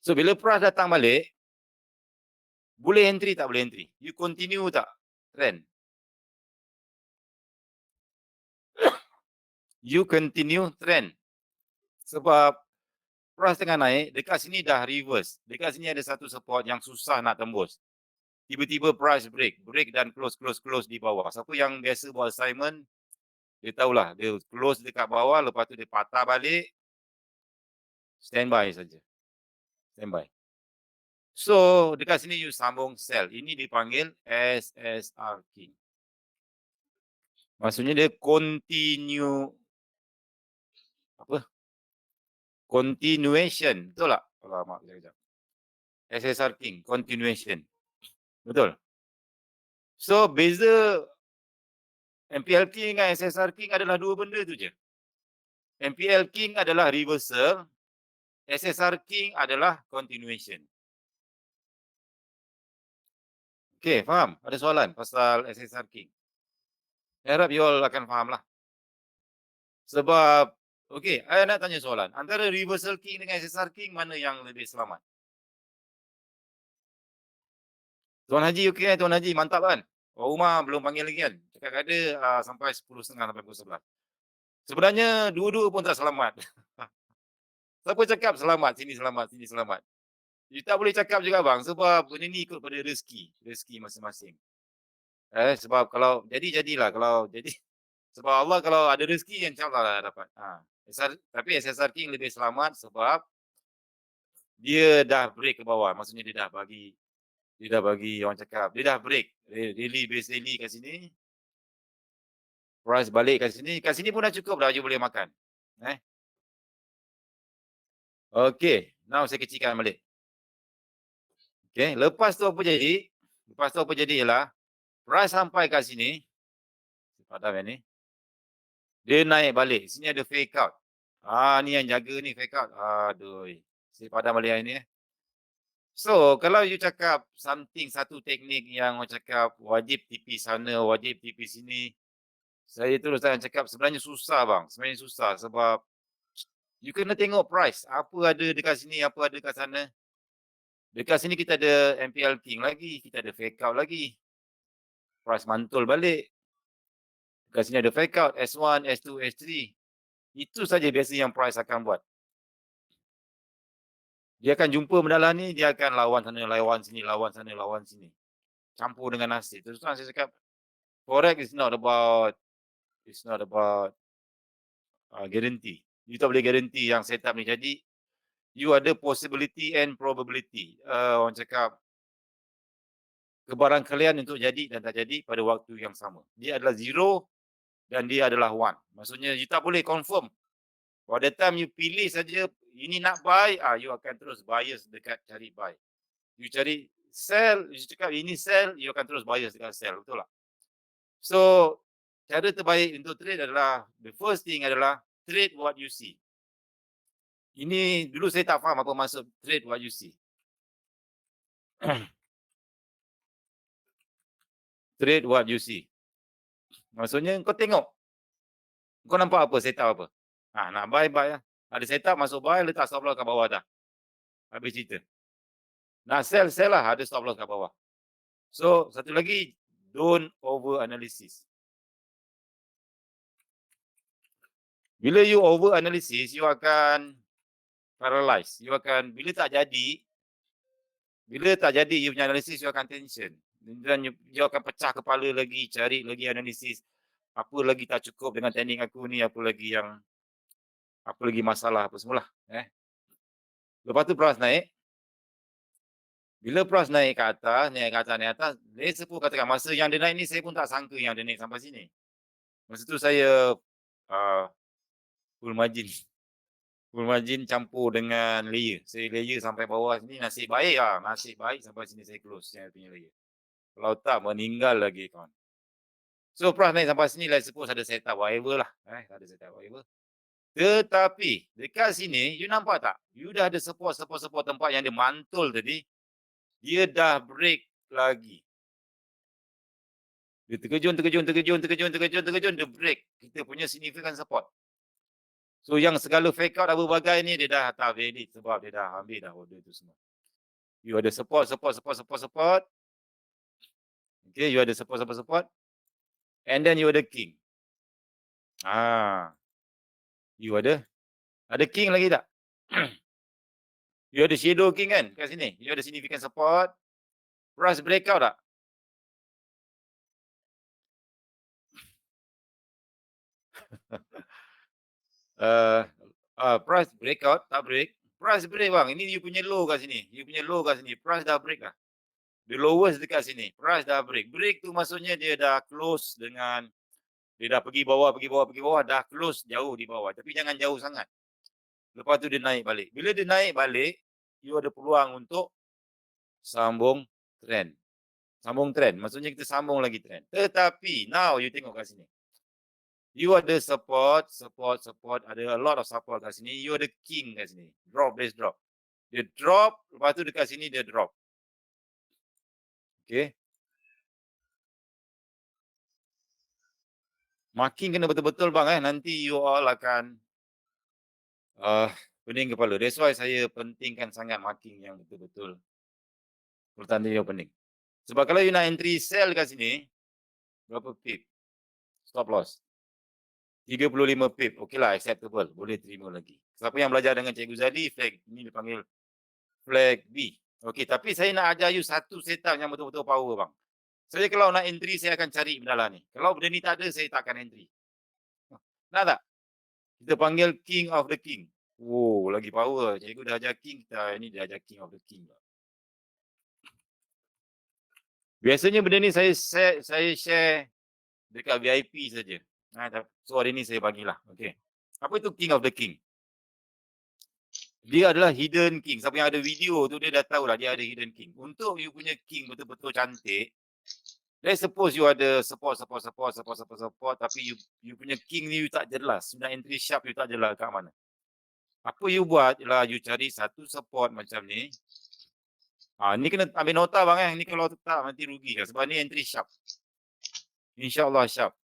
So bila price datang balik. Boleh entry tak boleh entry? You continue tak? Trend. You continue trend. Sebab price tengah naik, dekat sini dah reverse. Dekat sini ada satu support yang susah nak tembus. Tiba-tiba price break dan close di bawah. Siapa yang biasa buat assignment, dia tahulah. Dia close dekat bawah, lepas tu dia patah balik. Standby saja. Standby. So, dekat sini you sambung sell. Ini dipanggil SSR King. Maksudnya dia continue Continuation. Betul tak? Alamak, sekejap. SSR King, continuation. Betul? So, beza MPL King dengan SSR King adalah dua benda tu je. MPL King adalah reversal, SSR King adalah continuation. Okay, faham? Ada soalan pasal SSR King? I harap you all akan faham lah. Sebab, okay, saya nak tanya soalan. Antara reversal King dengan SSR King, mana yang lebih selamat? Tuan Haji okey kan? Tuan Haji mantap kan? Orang rumah belum panggil lagi kan? Cakap ada sampai 10.30 sampai pukul 11. Sebenarnya dua-dua pun tak selamat. Siapa cakap selamat, sini selamat, sini selamat. You tak boleh cakap juga bang, sebab benda ni ikut pada rezeki masing-masing. Sebab kalau jadilah, kalau jadi sebab Allah kalau ada rezeki insya-Allah lah dapat. Tapi SSR King lebih selamat sebab dia dah break ke bawah. Maksudnya dia dah bagi orang cakap, dia dah break. Daily base daily kat sini. Price balik kat sini. Kat sini pun dah cukup dah, you boleh makan. Okey, now saya kecilkan balik. Okey, lepas tu apa jadi? Lepas tu apa jadi ialah price sampai kat sini. Padam yang ni. Dia naik balik. Sini ada fake out. Ni yang jaga ni fake out. Aduh. Saya padam balik yang ni. So, kalau you cakap something, satu teknik yang orang cakap wajib TP sana, wajib TP sini. Saya terus akan cakap sebenarnya susah bang. Sebenarnya susah sebab you kena tengok price. Apa ada dekat sini, apa ada dekat sana. Dekat sini kita ada MPL King lagi. Kita ada fake out lagi. Price mantul balik. Dekat sini ada fake out. S1, S2, S3. Itu saja biasa yang price akan buat. Dia akan jumpa mendalam ni, dia akan lawan sana, lawan sini, lawan sana, lawan sini. Campur dengan nasib. Terus terang saya cakap, Forex is not about guarantee. You tak boleh guarantee yang setup ni jadi. You ada possibility and probability. Orang cakap, kebarangkalian untuk jadi dan tak jadi pada waktu yang sama. Dia adalah zero dan dia adalah one. Maksudnya, you tak boleh confirm. Pada time you pilih saja, ini nak buy, you akan terus bias dekat cari buy. You cari sell, you cakap ini sell, you akan terus bias dekat sell. Betul tak? So, cara terbaik untuk trade adalah, the first thing adalah trade what you see. Ini dulu saya tak faham apa maksud trade what you see. Trade what you see. Maksudnya kau tengok. Kau nampak apa setup apa? Nak buy lah. Ada setup masuk buy, letak stop loss kat bawah dah. Habis cerita. Nak sell lah, ada stop loss kat bawah. So, satu lagi, don't over analysis. Bila you over analysis, you akan paralyze. You akan, bila tak jadi, you punya analisis, you akan tension. Dan you akan pecah kepala lagi, cari lagi analisis. Apa lagi tak cukup dengan teknik aku ni, apa lagi masalah, apa semualah. Lepas tu price naik. Bila price naik ke atas, dia sepuluh katakan masa yang dia naik ni, saya pun tak sangka yang dia naik sampai sini. Masa tu saya full margin campur dengan layer. Saya layer sampai bawah sini, nasib baik sampai sini saya close yang punya layer. Kalau tak, meninggal lagi kawan. So, price naik sampai sini, let's suppose ada setup whatever lah. Ada setup whatever. Tetapi, dekat sini, you nampak tak? You dah ada support tempat yang dia mantul tadi. Dia dah break lagi. Dia terkejun, dia break. Kita punya significant support. So, yang segala fake out apa bagai ni, dia dah tak valid sebab dia dah ambil dah order tu semua. You ada support. Okay, you ada support. And then you ada king. You ada king lagi tak? You ada shadow king kan kat sini. You ada significant support. Price breakout tak? Price breakout, tak break. Price break bang. Ini you punya low kat sini. Price dah break lah. The lowest dekat sini. Price dah break. Break tu maksudnya dia dah close dengan, dia dah pergi bawah, dah close jauh di bawah. Tapi jangan jauh sangat. Lepas tu dia naik balik. Bila dia naik balik, you ada peluang untuk sambung trend. Sambung trend, maksudnya kita sambung lagi trend. Tetapi now you tengok kat sini. You ada support, ada a lot of support kat sini. You ada king kat sini. Drop, base drop. Dia drop, lepas tu dekat sini dia drop. Okay. Marking kena betul-betul bang nanti you all akan pening kepala. That's why saya pentingkan sangat marking yang betul-betul pertanda you pening. Sebab kalau you nak entry sell kat sini, berapa pip? Stop loss. 35 pip. Okey lah, acceptable. Boleh terima lagi. Siapa yang belajar dengan Cikgu Zali, flag ini dipanggil flag B. Okey, tapi saya nak ajar you satu setup yang betul-betul power bang. Saya kalau nak entry, saya akan cari benda lah ni. Kalau benda ni tak ada, saya tak akan entry. Nak tak? Kita panggil king of the king. Oh, lagi power. Cikgu dah ajar king, kita ini dia ajar king of the king. Biasanya benda ni saya share dekat VIP saja. So hari ni saya bagilah. Okey. Apa itu king of the king? Dia adalah hidden king. Siapa yang ada video tu dia dah tahu lah dia ada hidden king. Untuk you punya king betul-betul cantik, let's suppose you ada support tapi you punya king ni you tak jelas. You nak entry sharp you tak jelas kat mana. Apa you buat ialah you cari satu support macam ni. Ni kena ambil nota bang Ni kalau tak nanti rugi kan. Sebab ni entry sharp. InsyaAllah sharp.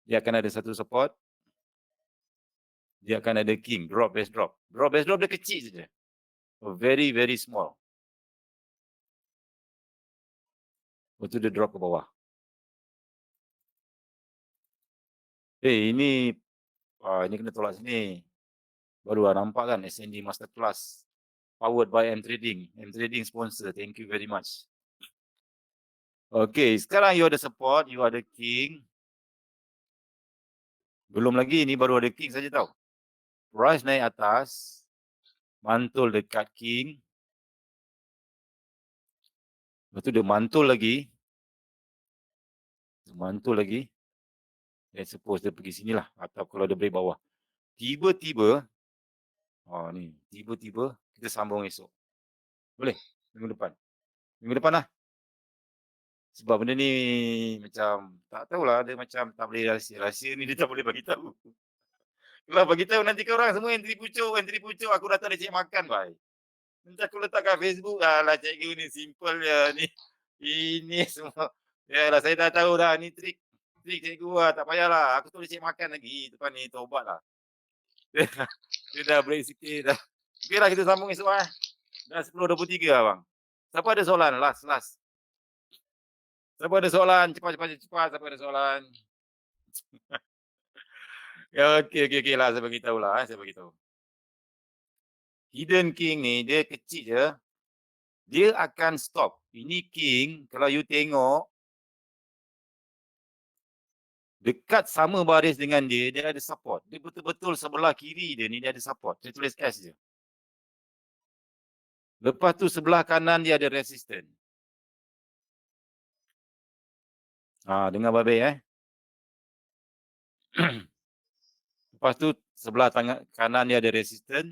Dia akan ada satu support. Dia akan ada king, drop, base drop. Drop, base drop dia kecil saja. Very, very small. Lepas tu dia drop ke bawah. Ini kena tolak sini. Baru nampak kan SND Masterclass. Powered by M Trading. M Trading sponsor. Thank you very much. Okay, sekarang you ada support, you ada king. Belum lagi, ni baru ada king saja tau. Price naik atas. Mantul dekat king. Lepas tu dia mantul lagi. Mantul lagi. Let's suppose dia pergi sini lah. Atau kalau dia break bawah. Tiba-tiba. Ni. Tiba-tiba kita sambung esok. Boleh? Minggu depan. Minggu depan lah. Sebab benda ni macam tak tahulah. Dia macam tak boleh rahsia. Rahsia ni dia tak boleh bagi tahu. Kalau bagi tahu nanti korang semua entry pucuk. Aku datang dia cek makan bye. Nanti aku letak kat Facebook. Alah cikgu ni simple je ni. Ini semua. Yalah saya dah tahu dah ni trik. Trik cikgu lah. Tak payahlah. Aku tu dia cek makan lagi. Depan ni tobat lah. Dia dah break sikit dah. Okey lah kita sambung esok lah. Dah 10.23 lah bang. Siapa ada soalan? Last. Siapa ada soalan? Cepat. Siapa ada soalan? Ya, okey lah. Saya beritahu lah. Saya beritahu. Hidden king ni dia kecil je. Dia akan stop. Ini king. Kalau you tengok. Dekat sama baris dengan dia. Dia ada support. Dia betul-betul sebelah kiri dia ni. Dia ada support. Saya tulis S je. Lepas tu sebelah kanan dia ada resistance. Dengar baik Lepas tu sebelah tangan kanan dia ada resistance.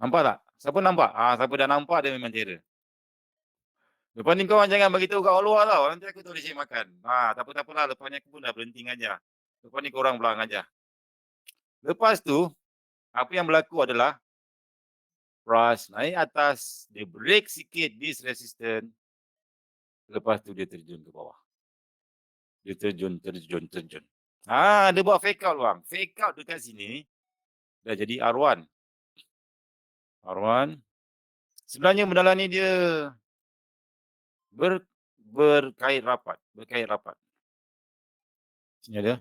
Nampak tak? Siapa nampak? Siapa dah nampak dia memang terror. Lepas ni korang jangan beritahu kat orang luar tau. Nanti aku tak boleh cek makan. Tak apa-apa. Lepas ni aku pun dah berhenti ngajar. Lepas ni korang pula ngajar. Lepas tu, apa yang berlaku adalah price naik atas, dia break sikit this resistance. Lepas tu dia terjun ke bawah. Dia terjun. Dia buat fake out bang. Fake out dekat sini. Dah jadi R1. Sebenarnya benda ni dia berkait rapat. Sini ada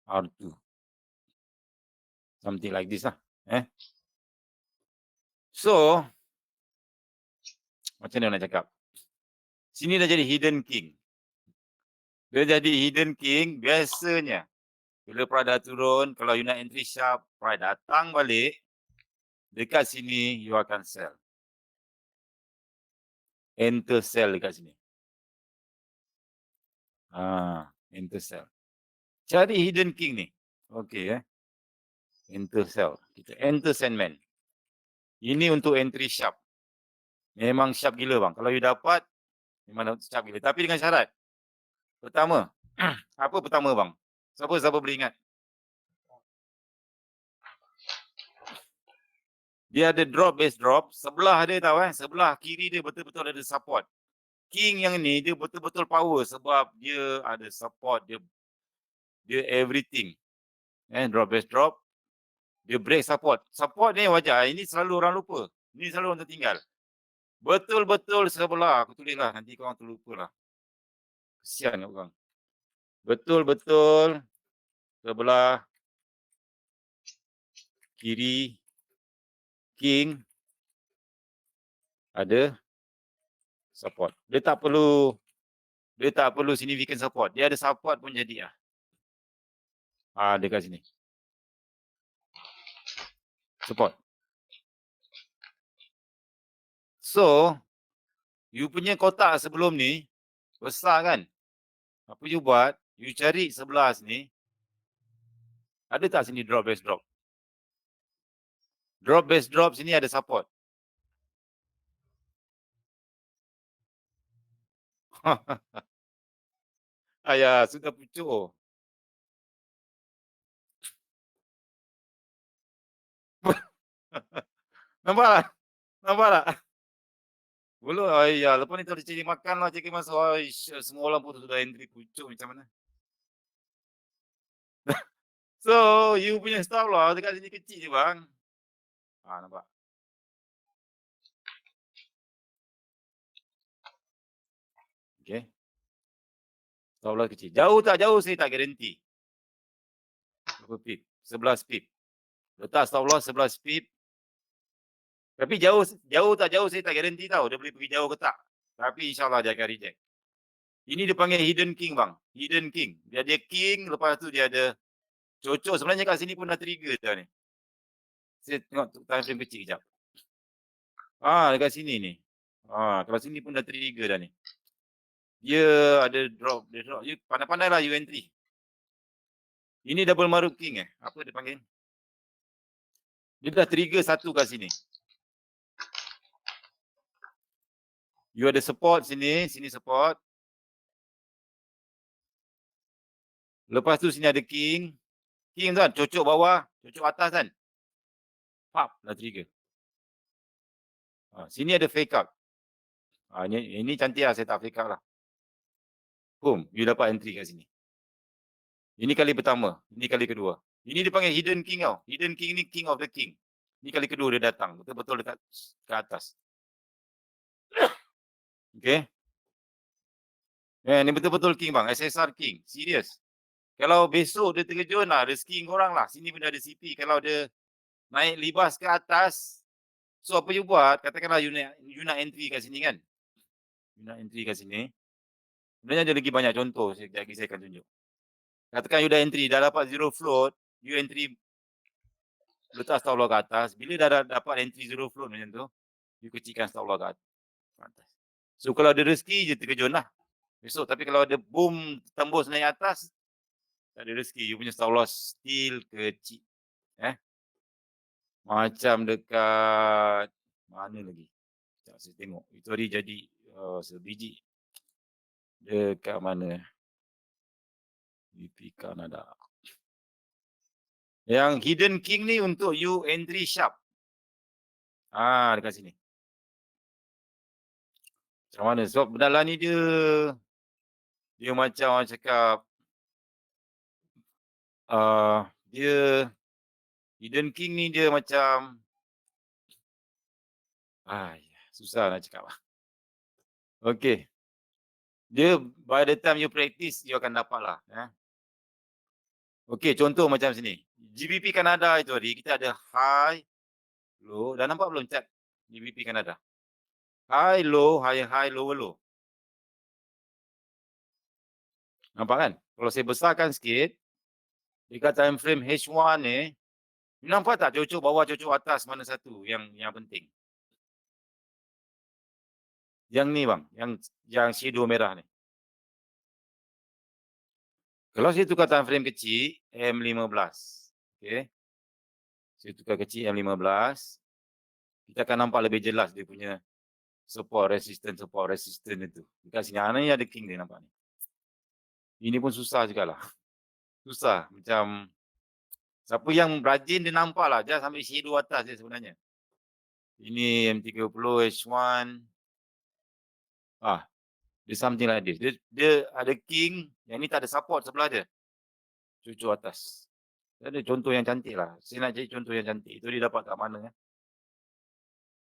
R2. Something like this lah. So, macam mana nak cakap? Sini dah jadi hidden king. Dia jadi hidden king biasanya. Bila price dah turun, kalau you nak entry sharp, price datang balik, dekat sini you akan sell. Enter sell dekat sini. Enter sell. Cari hidden king ni. Okey enter cell. Kita enter Sandman. Ini untuk entry sharp. Memang sharp gila bang. Kalau you dapat, memang sharp gila. Tapi dengan syarat. Pertama, apa pertama bang? Siapa boleh ingat? Dia ada drop base drop. Sebelah dia tahu sebelah kiri dia betul-betul ada support. King yang ni dia betul-betul power sebab dia ada support, dia everything. Drop base drop. Dia break support. Support ni wajar. Ini selalu orang lupa. Ini selalu orang tertinggal. Betul-betul sebelah. Aku tulislah nanti korang terlupa lah. Kesian kat korang. Betul-betul sebelah kiri king ada support. Dia tak perlu significant support. Dia ada support pun jadi lah. Dekat sini. Support. So, you punya kotak sebelum ni besar kan? Apa you buat? You cari sebelah sini. Ada tak sini drop base drop? Drop base drop sini ada support. Ayah, sudah pucuk. Nampak tak? Nampak tak? Belum. Ayah, lepas ni tak cari makan lah, cari masuk. Semua orang pun sudah entry pucuk macam mana. So, you punya stop lah dekat sini kecil je bang. Nampak? Okay. Stop loss kecil. Jauh tak jauh saya tak garanti. Berapa pip? 11 pip. Letak stop loss 11 pip. Tapi jauh tak jauh saya tak garanti tahu. Dia boleh pergi jauh ke tak. Tapi insyaAllah dia akan reject. Ini dia panggil hidden king bang. Hidden king. Dia ada king, lepas tu dia ada cocok. Sebenarnya kat sini pun dah trigger dah ni. Saya tengok time frame kecil kejap. Dekat sini ni. Kalau sini pun dah trigger dah ni. Dia ada drop. You pandai-pandai lah you entry. Ini double maruk king Apa dia panggil? Dia dah trigger satu kat sini. You ada support sini support. Lepas tu sini ada king. King tu kan, cocok bawah, cocok atas kan. Pap, dah trigger. Sini ada fake out. Ini cantik lah, saya tak fake out lah. Boom, you dapat entry kat sini. Ini kali pertama, ini kali kedua. Ini dipanggil hidden king tau. Hidden king ni king of the king. Ini kali kedua dia datang, betul-betul dekat ke atas. Okay. Ni betul-betul king bang, SSR king, serius. Kalau besok dia terkejut lah, rezeki korang lah. Sini pun ada CP, kalau dia naik libas ke atas, so apa you buat, katakanlah you nak entry kat sini kan. You nak entry kat sini. Sebenarnya ada lagi banyak contoh, saya akan tunjuk. Katakan you dah entry, dah dapat zero float, you entry letak stop loss ke atas. Bila dah dapat entry zero float macam tu, you kecilkan stop loss ke atas. So kalau ada rezeki je terkejut lah. Besok, tapi kalau ada boom tembus naik atas, tak ada rezeki, you punya stop loss still kecil. Macam dekat mana lagi? Sekejap saya tengok. Itu hari jadi sebiji. Dekat mana? BP Canada. Yang hidden king ni untuk you entry sharp. Dekat sini. Macam mana? Sebab dalam ni dia macam orang cakap dia hidden king ni dia macam susah nak cakap lah. Okay. Dia by the time you practice, you akan dapat lah. Okay, contoh macam sini. GBP Canada itu hari, kita ada high, low. Dah nampak belum chart GBP Canada? High, low, high, low, low. Nampak kan? Kalau saya besarkan sikit, dekat time frame H1 ni, nampak tak cocok bawah, cocok atas, mana satu yang penting? Yang ni bang, yang shadow merah ni. Kalau saya tukar time frame kecil, M15. Okey. Saya tukar kecil M15, kita akan nampak lebih jelas dia punya support resistance itu. Dekat sini, ni ada king dia nampak ni. Ini pun susah jugalah. Susah, macam siapa yang rajin dia nampaklah, just ambil shadow atas dia sebenarnya. Ini M30 H1. Dia something like this. Dia ada king, yang ni tak ada support sebelah dia. Cucuk atas. Dia ada contoh yang cantik lah. Saya nak cari contoh yang cantik. Itu dia dapat kat mana.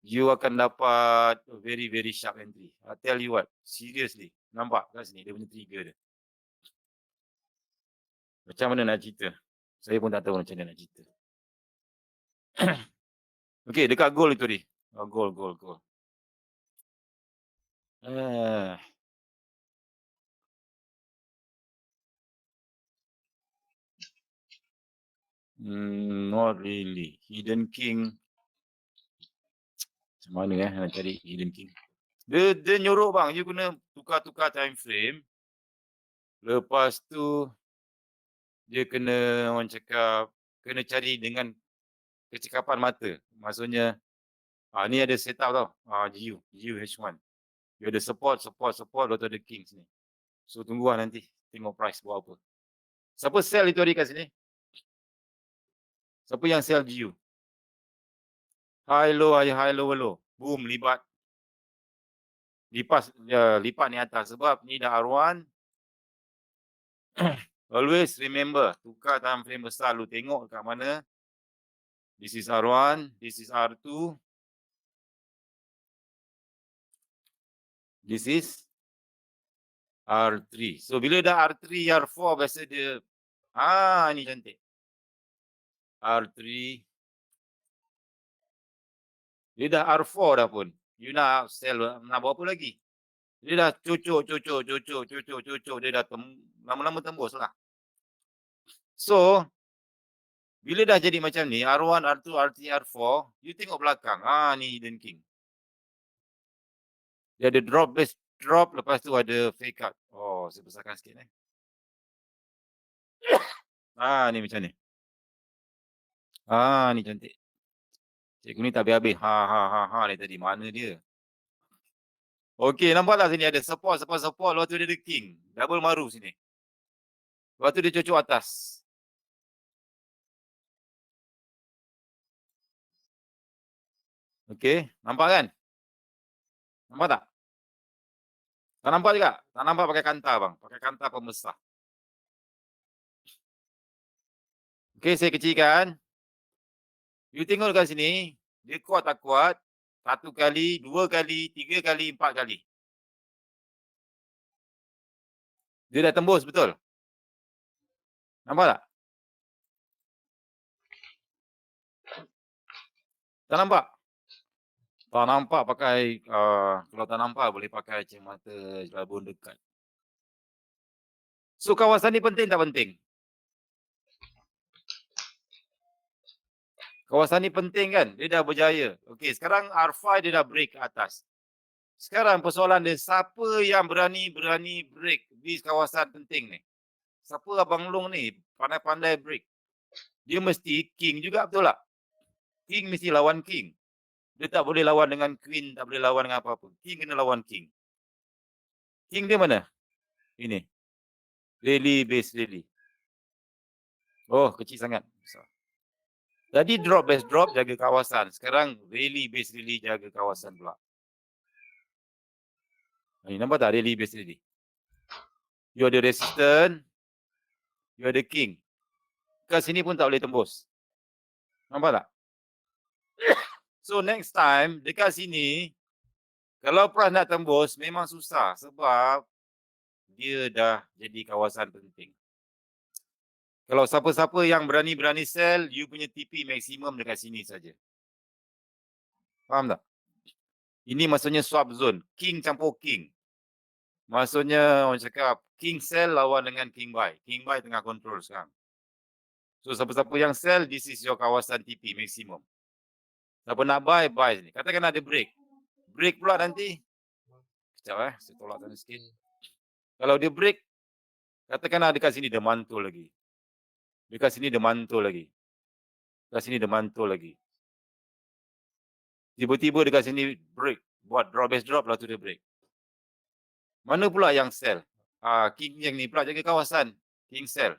You akan dapat a very very sharp entry. I tell you what, seriously. Nampak kat sini dia punya trigger dia. Macam mana nak cerita? Saya pun tak tahu macam mana nak cerita. Okey, dekat goal itu ni. Goal. Not really. Hidden king. Macam mana nak cari hidden king? Dia nyuruh bang, you kena tukar-tukar time frame. Lepas tu dia kena, orang cakap, kena cari dengan kecekapan mata. Maksudnya, ni ada setup tau. GU H1. Dia ada support, lepas tu ada king sini. So tunggulah nanti, tengok price buat apa. Siapa sell itu hari kat sini? Siapa yang sell GU? High low. Boom, lipat. Lipat ni atas sebab ni dah R1. Always remember, tukar time frame besar, lu tengok kat mana. This is R1, this is R2. This is R3. So bila dah R3, R4 biasa dia, ni cantik. R3. Dia dah R4 dah pun. You nak sell, nak buat apa lagi? Dia dah cucuk. Dia dah lama-lama tembus lah. So, bila dah jadi macam ni, R1, R2, R3, R4, you tengok belakang. Ni hidden king. Dia ada drop, base drop, lepas tu ada fake out. Saya besarkan sikit ni. Ni macam ni. Ni cantik. Cikgu ni tak habis-habis. Ni tadi. Mana dia? Okey, nampak tak sini ada support. Lepas tu dia ada king. Double maru sini. Lepas tu dia cucuk atas. Okey, nampak kan? Nampak tak? Tak nampak juga? Tak nampak pakai kanta bang. Pakai kanta pembesar. Okey, saya kecilkan. You tengok dekat sini. Dia kuat tak kuat? 1 kali, 2 kali, 3 kali, 4 kali. Dia dah tembus, betul? Nampak tak? Tak nampak? Tak nampak pakai, kalau tak nampak boleh pakai kacamata labun dekat. So kawasan ni penting tak penting? Kawasan ni penting kan? Dia dah berjaya. Okey, sekarang R5 dia dah break ke atas. Sekarang persoalan dia, siapa yang berani break di kawasan penting ni? Siapa Abang Long ni pandai-pandai break? Dia mesti king juga, betul tak? King mesti lawan king. Dia tak boleh lawan dengan queen, tak boleh lawan dengan apa-apa. King kena lawan king. King dia mana? Ini. Rally base rally. Kecil sangat. Tadi drop base drop jaga kawasan. Sekarang rally base rally jaga kawasan pula. Ni nampak tak rally base rally? You ada resistance. You ada king. Kat sini pun tak boleh tembus. Nampak tak? So next time dekat sini, kalau price nak tembus memang susah sebab dia dah jadi kawasan penting. Kalau siapa-siapa yang berani sell, you punya TP maksimum dekat sini saja. Faham tak? Ini maksudnya swap zone. King campur king. Maksudnya orang cakap king sell lawan dengan king buy. King buy tengah control sekarang. So siapa-siapa yang sell, this is your kawasan TP maksimum. Siapa nak buy sini. Katakan ada break. Break pula nanti. Sekejap saya tolak sana sikit. Kalau dia break, Katakanlah dekat sini dia mantul lagi. Dekat sini dia mantul lagi. Dekat sini dia mantul lagi. Tiba-tiba dekat sini break. Buat drop base drop, lepas tu dia break. Mana pula yang sell? King yang ni pula jaga kawasan. King sell.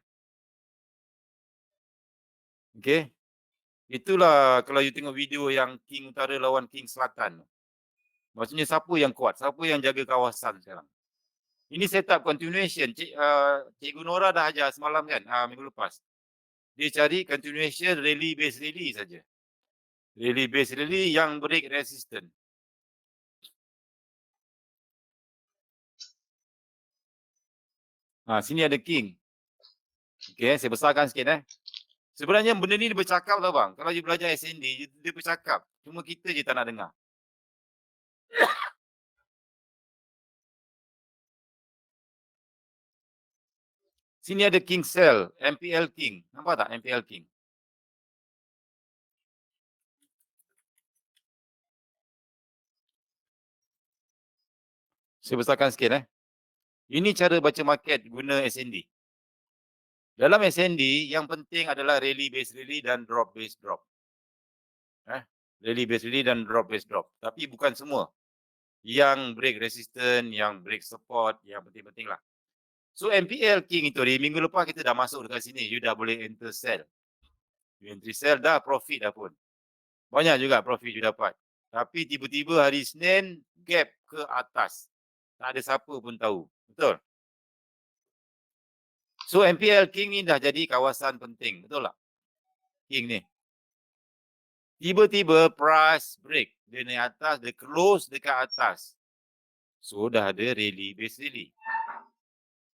Okay. Itulah kalau you tengok video yang King Utara lawan King Selatan. Maksudnya siapa yang kuat? Siapa yang jaga kawasan sekarang? Ini setup continuation. Cikgu Nora dah ajar semalam kan? Minggu lepas. Dia cari continuation rally base rally saja. Rally base rally yang break resistant. Sini ada King. Okay, saya besarkan sikit Sebenarnya benda ni dia bercakap tau bang. Kalau you belajar SND, dia bercakap. Cuma kita je tak nak dengar. Sini ada King Cell, MPL King. Nampak tak MPL King? Saya besarkan sikit Ini cara baca market guna SND. Dalam SND, yang penting adalah rally base rally dan drop base drop. Rally base rally dan drop base drop. Tapi bukan semua. Yang break resistance, yang break support, yang penting-penting lah. So MPL King itu di minggu lepas kita dah masuk dekat sini. You dah boleh enter sell. You enter sell dah profit dah pun. Banyak juga profit you dapat. Tapi tiba-tiba hari Senin gap ke atas. Tak ada siapa pun tahu. Betul? So MPL King ni dah jadi kawasan penting. Betul tak? King ni. Tiba-tiba price break. Dia naik atas, dia close dekat atas. So dah ada rally base rally.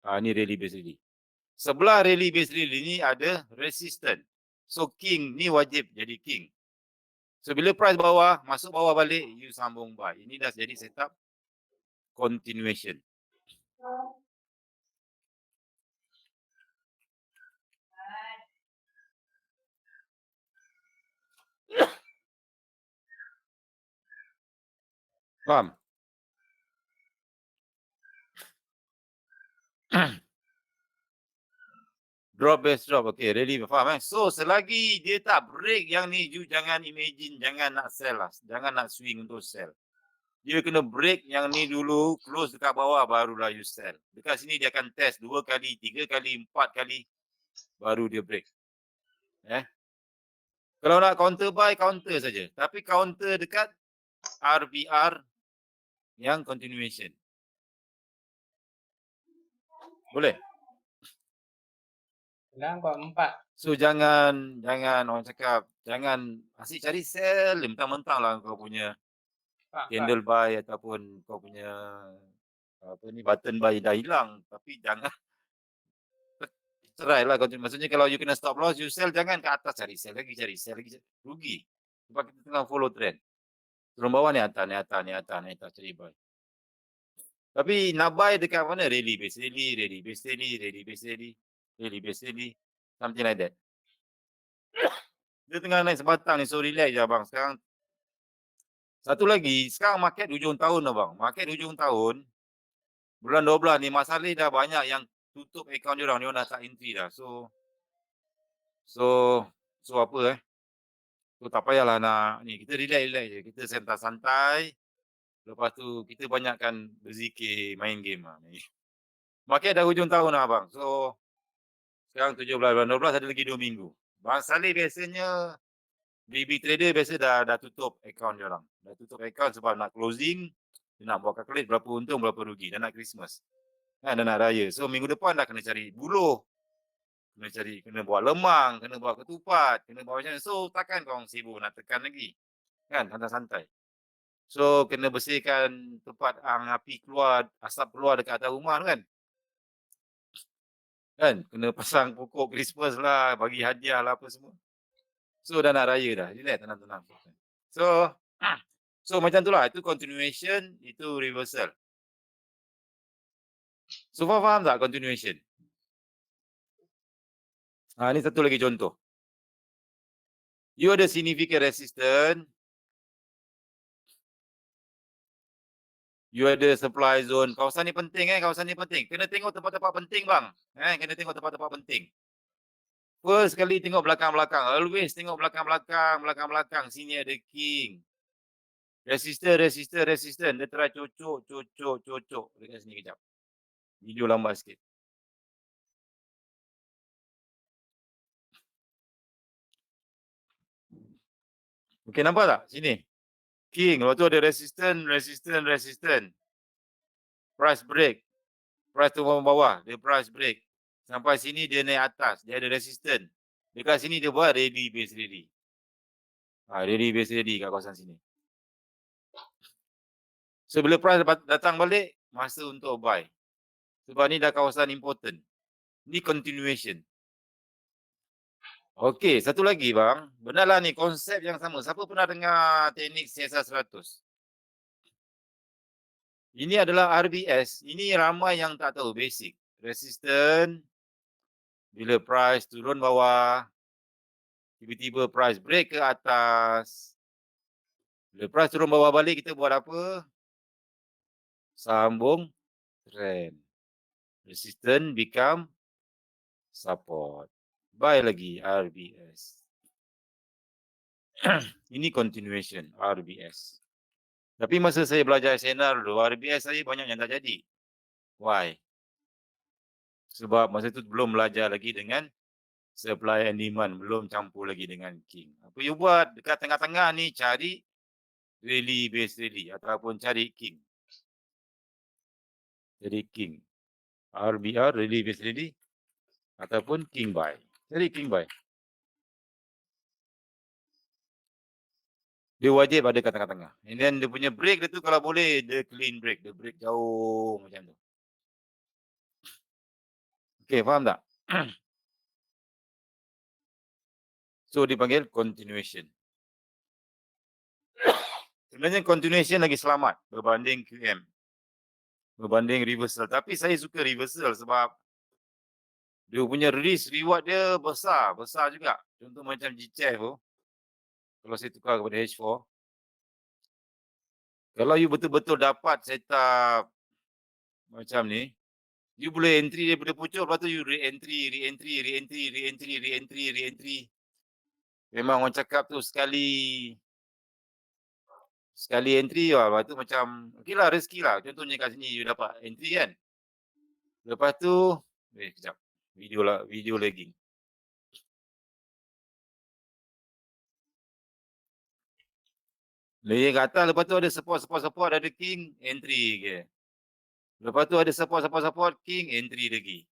Ni rally base rally. Sebelah rally base rally ni ada resistance. So King ni wajib jadi King. So bila price bawah, masuk bawah balik, you sambung buy. Ini dah jadi setup continuation. Faham? Drop base drop. Okay, ready faham So selagi dia tak break yang ni, you jangan imagine, jangan nak sell lah. Jangan nak swing untuk sell. Dia kena break yang ni dulu, close dekat bawah, barulah you sell. Dekat sini dia akan test 2 kali, 3 kali, 4 kali, baru dia break. Kalau nak counter buy, counter saja. Tapi counter dekat RBR yang continuation. Boleh? Nampak 4. So jangan orang cakap, jangan asyik cari sell, mentang-mentang lah kau punya candle buy ataupun kau punya button buy dah hilang. Tapi jangan try lah. Maksudnya kalau you kena stop loss, you sell, jangan ke atas cari sell lagi. Rugi. Sebab kita tengah follow trend. Turun bawah ni atas, cari buy. Tapi nak buy dekat mana? Rally base rally, rally base rally, rally base rally, rally base rally. Something like that. Dia tengah naik sebatang ni, so relax je abang. Sekarang satu lagi, sekarang market hujung tahun abang. Market hujung tahun, bulan 12 ni, Mak Saleh dah banyak yang tutup akaun diorang. Diorang dah tak entry dah. So apa So tak payahlah nak ni. Kita relax je. Kita santai-santai. Lepas tu kita banyakkan berzikir, main game lah. Market dah hujung tahun lah abang. So sekarang 17 bulan 12 ada lagi 2 minggu. Bang Saleh biasanya big trader biasa dah tutup akaun dia orang. Dah tutup akaun sebab nak closing, dia nak buat calculate berapa untung, berapa rugi, dan nak Christmas. Dan nak raya. So minggu depan dah kena cari buluh. Kena buat lemang, kena buat ketupat, kena buat macam mana. So takkan kau sibuk nak tekan lagi. Kan, santai-santai. So kena bersihkan tempat api keluar, asap keluar dekat atas rumah tu kan. Kena pasang pokok Christmas lah, bagi hadiah lah apa semua. So dah nak raya dah. Relax, tenang-tenang. So macam tu lah. Itu continuation, itu reversal. So faham tak continuation? Ni satu lagi contoh. You ada significant resistance. You ada supply zone. Kawasan ni penting kawasan ni penting. Kena tengok tempat-tempat penting bang. Kena tengok tempat-tempat penting. First kali tengok belakang-belakang. Always tengok belakang-belakang, belakang-belakang. Sini ada king. Resistor. Dia try cocok. Dekat sini kejap. Video lambat sikit. Okey, nampak tak? Sini. King. Lepas tu ada resistant. Price break. Price turun bawah. Dia price break. Sampai sini dia naik atas. Dia ada resistant. Dekat sini dia buat ready base ready. Ready base ready kat kawasan sini. So bila price datang balik, masa untuk buy. Sebab ni dah kawasan important. Ni continuation. Okey, satu lagi bang. Benarlah ni konsep yang sama. Siapa pernah dengar teknik CSR 100? Ini adalah RBS. Ini ramai yang tak tahu basic. Resistant. Bila price turun bawah. Tiba-tiba price break ke atas. Bila price turun bawah balik, kita buat apa? Sambung trend. Resistant become support. Buy lagi RBS. Ini continuation RBS. Tapi masa saya belajar SNR dulu, RBS saya banyak yang tak jadi. Why? Sebab masa tu belum belajar lagi dengan supply and demand, belum campur lagi dengan king. Apa you buat dekat tengah-tengah ni, cari rally base rally ataupun cari king. Jadi king. RBR, rally base rally ataupun king buy. Cari king buy. Dia wajib ada kat tengah-tengah. And then dia punya break dia tu kalau boleh, dia clean break. Dia break jauh macam tu. Okay, faham tak? So dipanggil continuation. Sebenarnya continuation lagi selamat berbanding QM. Berbanding reversal. Tapi saya suka reversal sebab dia punya risk reward dia besar. Besar juga. Contoh macam GCF tu. Kalau saya tukar kepada H4. Kalau you betul-betul dapat setup macam ni. You boleh entry daripada pucuk. Lepas tu you re-entry. Memang orang cakap tu sekali entry lepas tu macam okeylah rezeki lah. Contohnya kat sini you dapat entry kan. Lepas tu kejap. Video lagging. Layer kat atas lepas tu ada support ada king entry ke. Lepas tu ada support king entry lagi.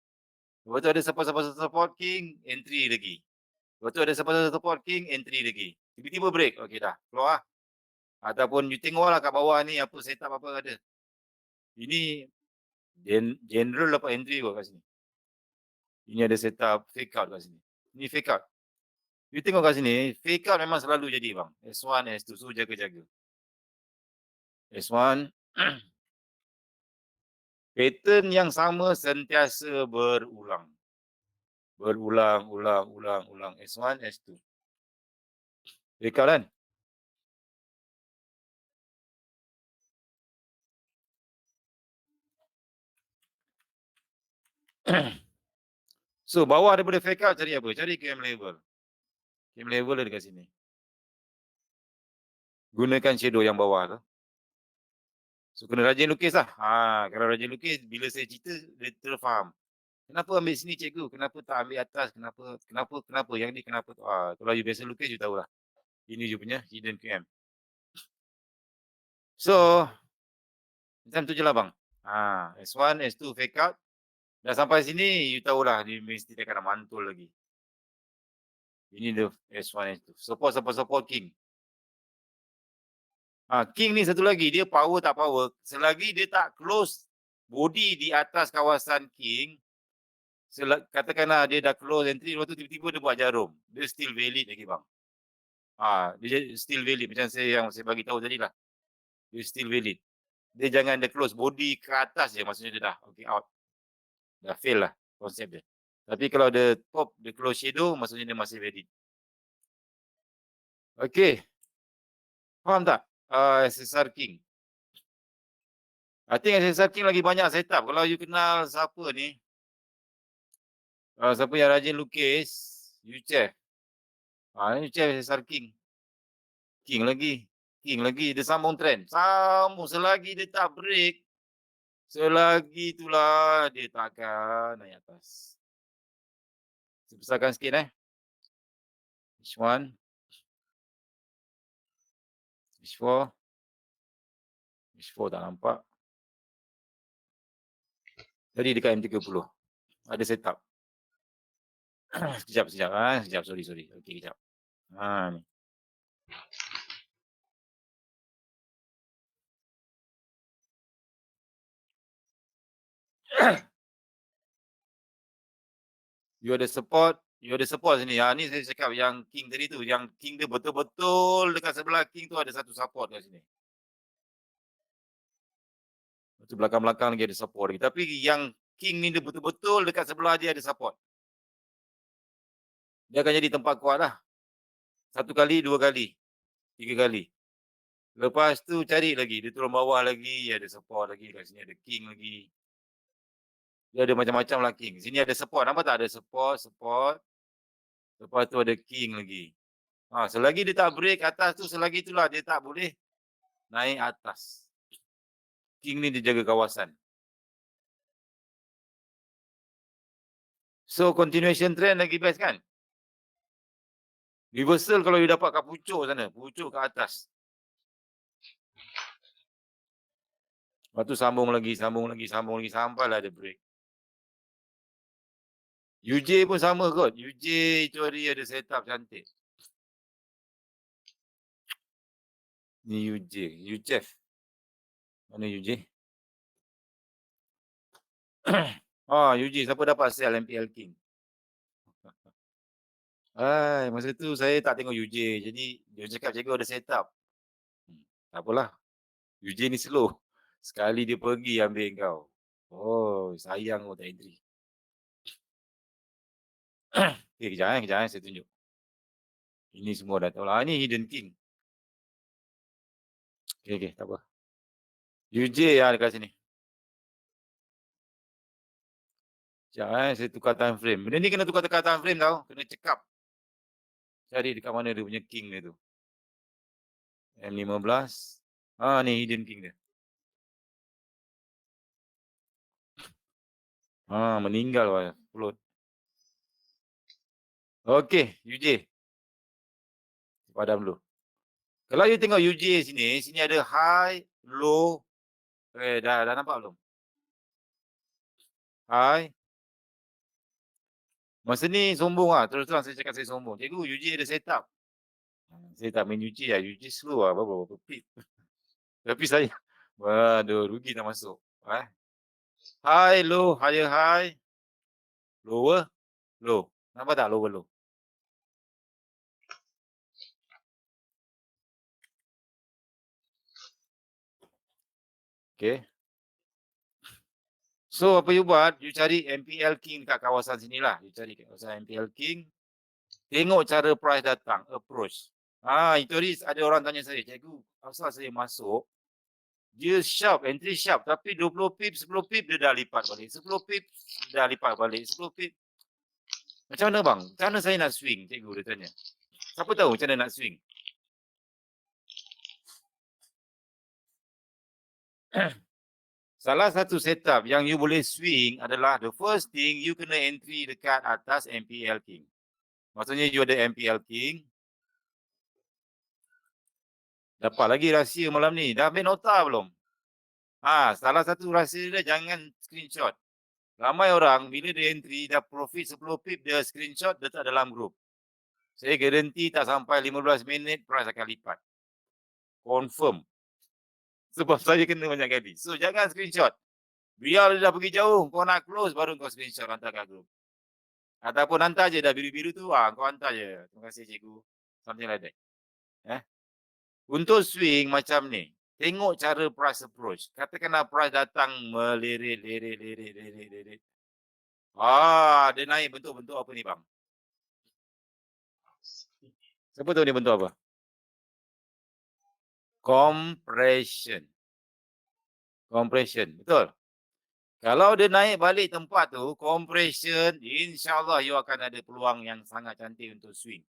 Lepas tu ada support king entry lagi. Lepas tu ada support king entry lagi. Tiba-tiba break. Okey dah. Keluar lah. Ataupun you tengoklah kat bawah ni apa setup apa ada. Ini general dapat entry kot kat sini. Ini ada setup fake out kat sini. Ini fake out. You tengok kat sini, fake out memang selalu jadi bang. S1, S2, so jaga-jaga. S1, pattern yang sama sentiasa berulang. Berulang. S1, S2. Fake out kan? So bawah daripada fake out cari apa? Cari QM level. QM level ada dekat sini. Gunakan shadow yang bawah tu. So kena rajin lukis lah. Kalau rajin lukis, bila saya cerita, dia terfaham. Kenapa ambil sini cikgu? Kenapa tak ambil atas? Kenapa? Yang ni kenapa? Kalau you biasa lukis, you tahulah. Ini you punya hidden QM. So, macam tu je lah bang. S1, S2 fake out. Dah sampai sini, you tahulah. Dia mesti dia akan mantul lagi. Ini the S1, S2. Support king. King ni satu lagi, dia power tak power. Selagi dia tak close body di atas kawasan king, katakanlah dia dah close entry, lepas tu tiba-tiba dia buat jarum. Dia still valid lagi bang. Dia still valid. Macam yang saya bagi tahu tadi lah. Dia still valid. Dia jangan dia close body ke atas je, maksudnya dia dah okay out. Dah fail lah konsep dia. Tapi kalau dia top, dia close shadow, maksudnya dia masih valid. Okay. Faham tak? SSR King. I think SSR King lagi banyak setup. Kalau you kenal siapa ni, siapa yang rajin lukis, Yuchef. Yuchef SSR King. King lagi. Dia sambung trend. Sambung selagi dia tak break. Selagi itulah dia takkan naik atas. Saya besarkan sikit H1. H4. H4 tak nampak. Tadi dekat M30. Ada setup. Sekejap. Sekejap. Sorry. Okey, kejap. Ni. You ada support sini. Ni saya cakap yang King tadi tu. Yang King dia betul-betul dekat sebelah King tu ada satu support kat sini. Lepas belakang-belakang lagi ada support lagi. Tapi yang King ni dia betul-betul dekat sebelah dia ada support. Dia akan jadi tempat kuat lah. 1 kali, 2 kali, 3 kali. Lepas tu cari lagi. Dia turun bawah lagi. Ada support lagi. Kat sini ada King lagi. Dia ada macam-macam lah King. Sini ada support. Nampak tak? Ada support. Lepas tu ada King lagi. Selagi dia tak break atas tu, selagi itulah dia tak boleh naik atas. King ni dia jaga kawasan. So continuation trend lagi best kan? Reversal kalau you dapat kat pucuk sana, pucuk kat atas. Lepas tu sambung lagi sampailah dia break. UJ pun sama kot. UJ itu hari ada setup cantik. Ni UJ. Mana UJ? UJ siapa dapat sell MPL King? Masa tu saya tak tengok UJ. Jadi dia cakap cikgu ada setup. Tak apalah. UJ ni slow. Sekali dia pergi ambil kau. Sayang kau tak entry. Okay, kejap saya tunjuk. Ini semua dah tahu lah. Ni Hidden King. Okay, tak apa. UJ dekat sini. Sekejap saya tukar time frame. Benda ni kena tukar time frame tau. Kena cekap. Cari dekat mana dia punya King dia tu. M15. Ni Hidden King dia. Meninggal lah. Float. Okay, UJ. Padam dulu. Kalau you tengok UJ sini ada high, low. Dah nampak belum? High. Masa ni sombong lah. Terus terang saya cakap saya sombong. Cikgu, UJ ada setup. Saya tak main UJ lah. UJ slow lah. Berapa pip. Tapi saya, waduh, rugi tak masuk. High, low, higher high. Lower, low. Nampak tak lower, low? Okay. So, apa you buat? You cari MPL King dekat kawasan sini lah. You cari kawasan MPL King. Tengok cara price datang, approach. Itu hari ada orang tanya saya, cikgu, asal saya masuk, dia sharp, entry sharp, tapi 20 pip, 10 pip dia dah lipat balik. 10 pip dah lipat balik. 10 pip. Macam mana bang? Macam mana saya nak swing? Cikgu dia tanya. Siapa tahu macam mana nak swing? Salah satu setup yang you boleh swing adalah the first thing you kena entry dekat atas MPL King. Maksudnya you ada MPL King. Dapat lagi rahsia malam ni. Dah ambil nota belum? Salah satu rahsia dia jangan screenshot. Ramai orang bila dia entry dah profit 10 pip dia screenshot letak dalam group. Saya garanti tak sampai 15 minit price akan lipat. Confirm. Sebab saya kena banyak kali. So jangan screenshot. Biar dia dah pergi jauh, kau nak close baru kau screenshot hantar kat group. Ataupun hantar je dah biru-biru tu, kau hantar je. Terima kasih cikgu. Something like that. Untuk swing macam ni, tengok cara price approach. Katakanlah price datang melirik. Dia naik bentuk-bentuk apa ni bang? Siapa tahu ni bentuk apa? Compression. Compression, betul. Kalau dia naik balik tempat tu, compression, insya-Allah you akan ada peluang yang sangat cantik untuk swing.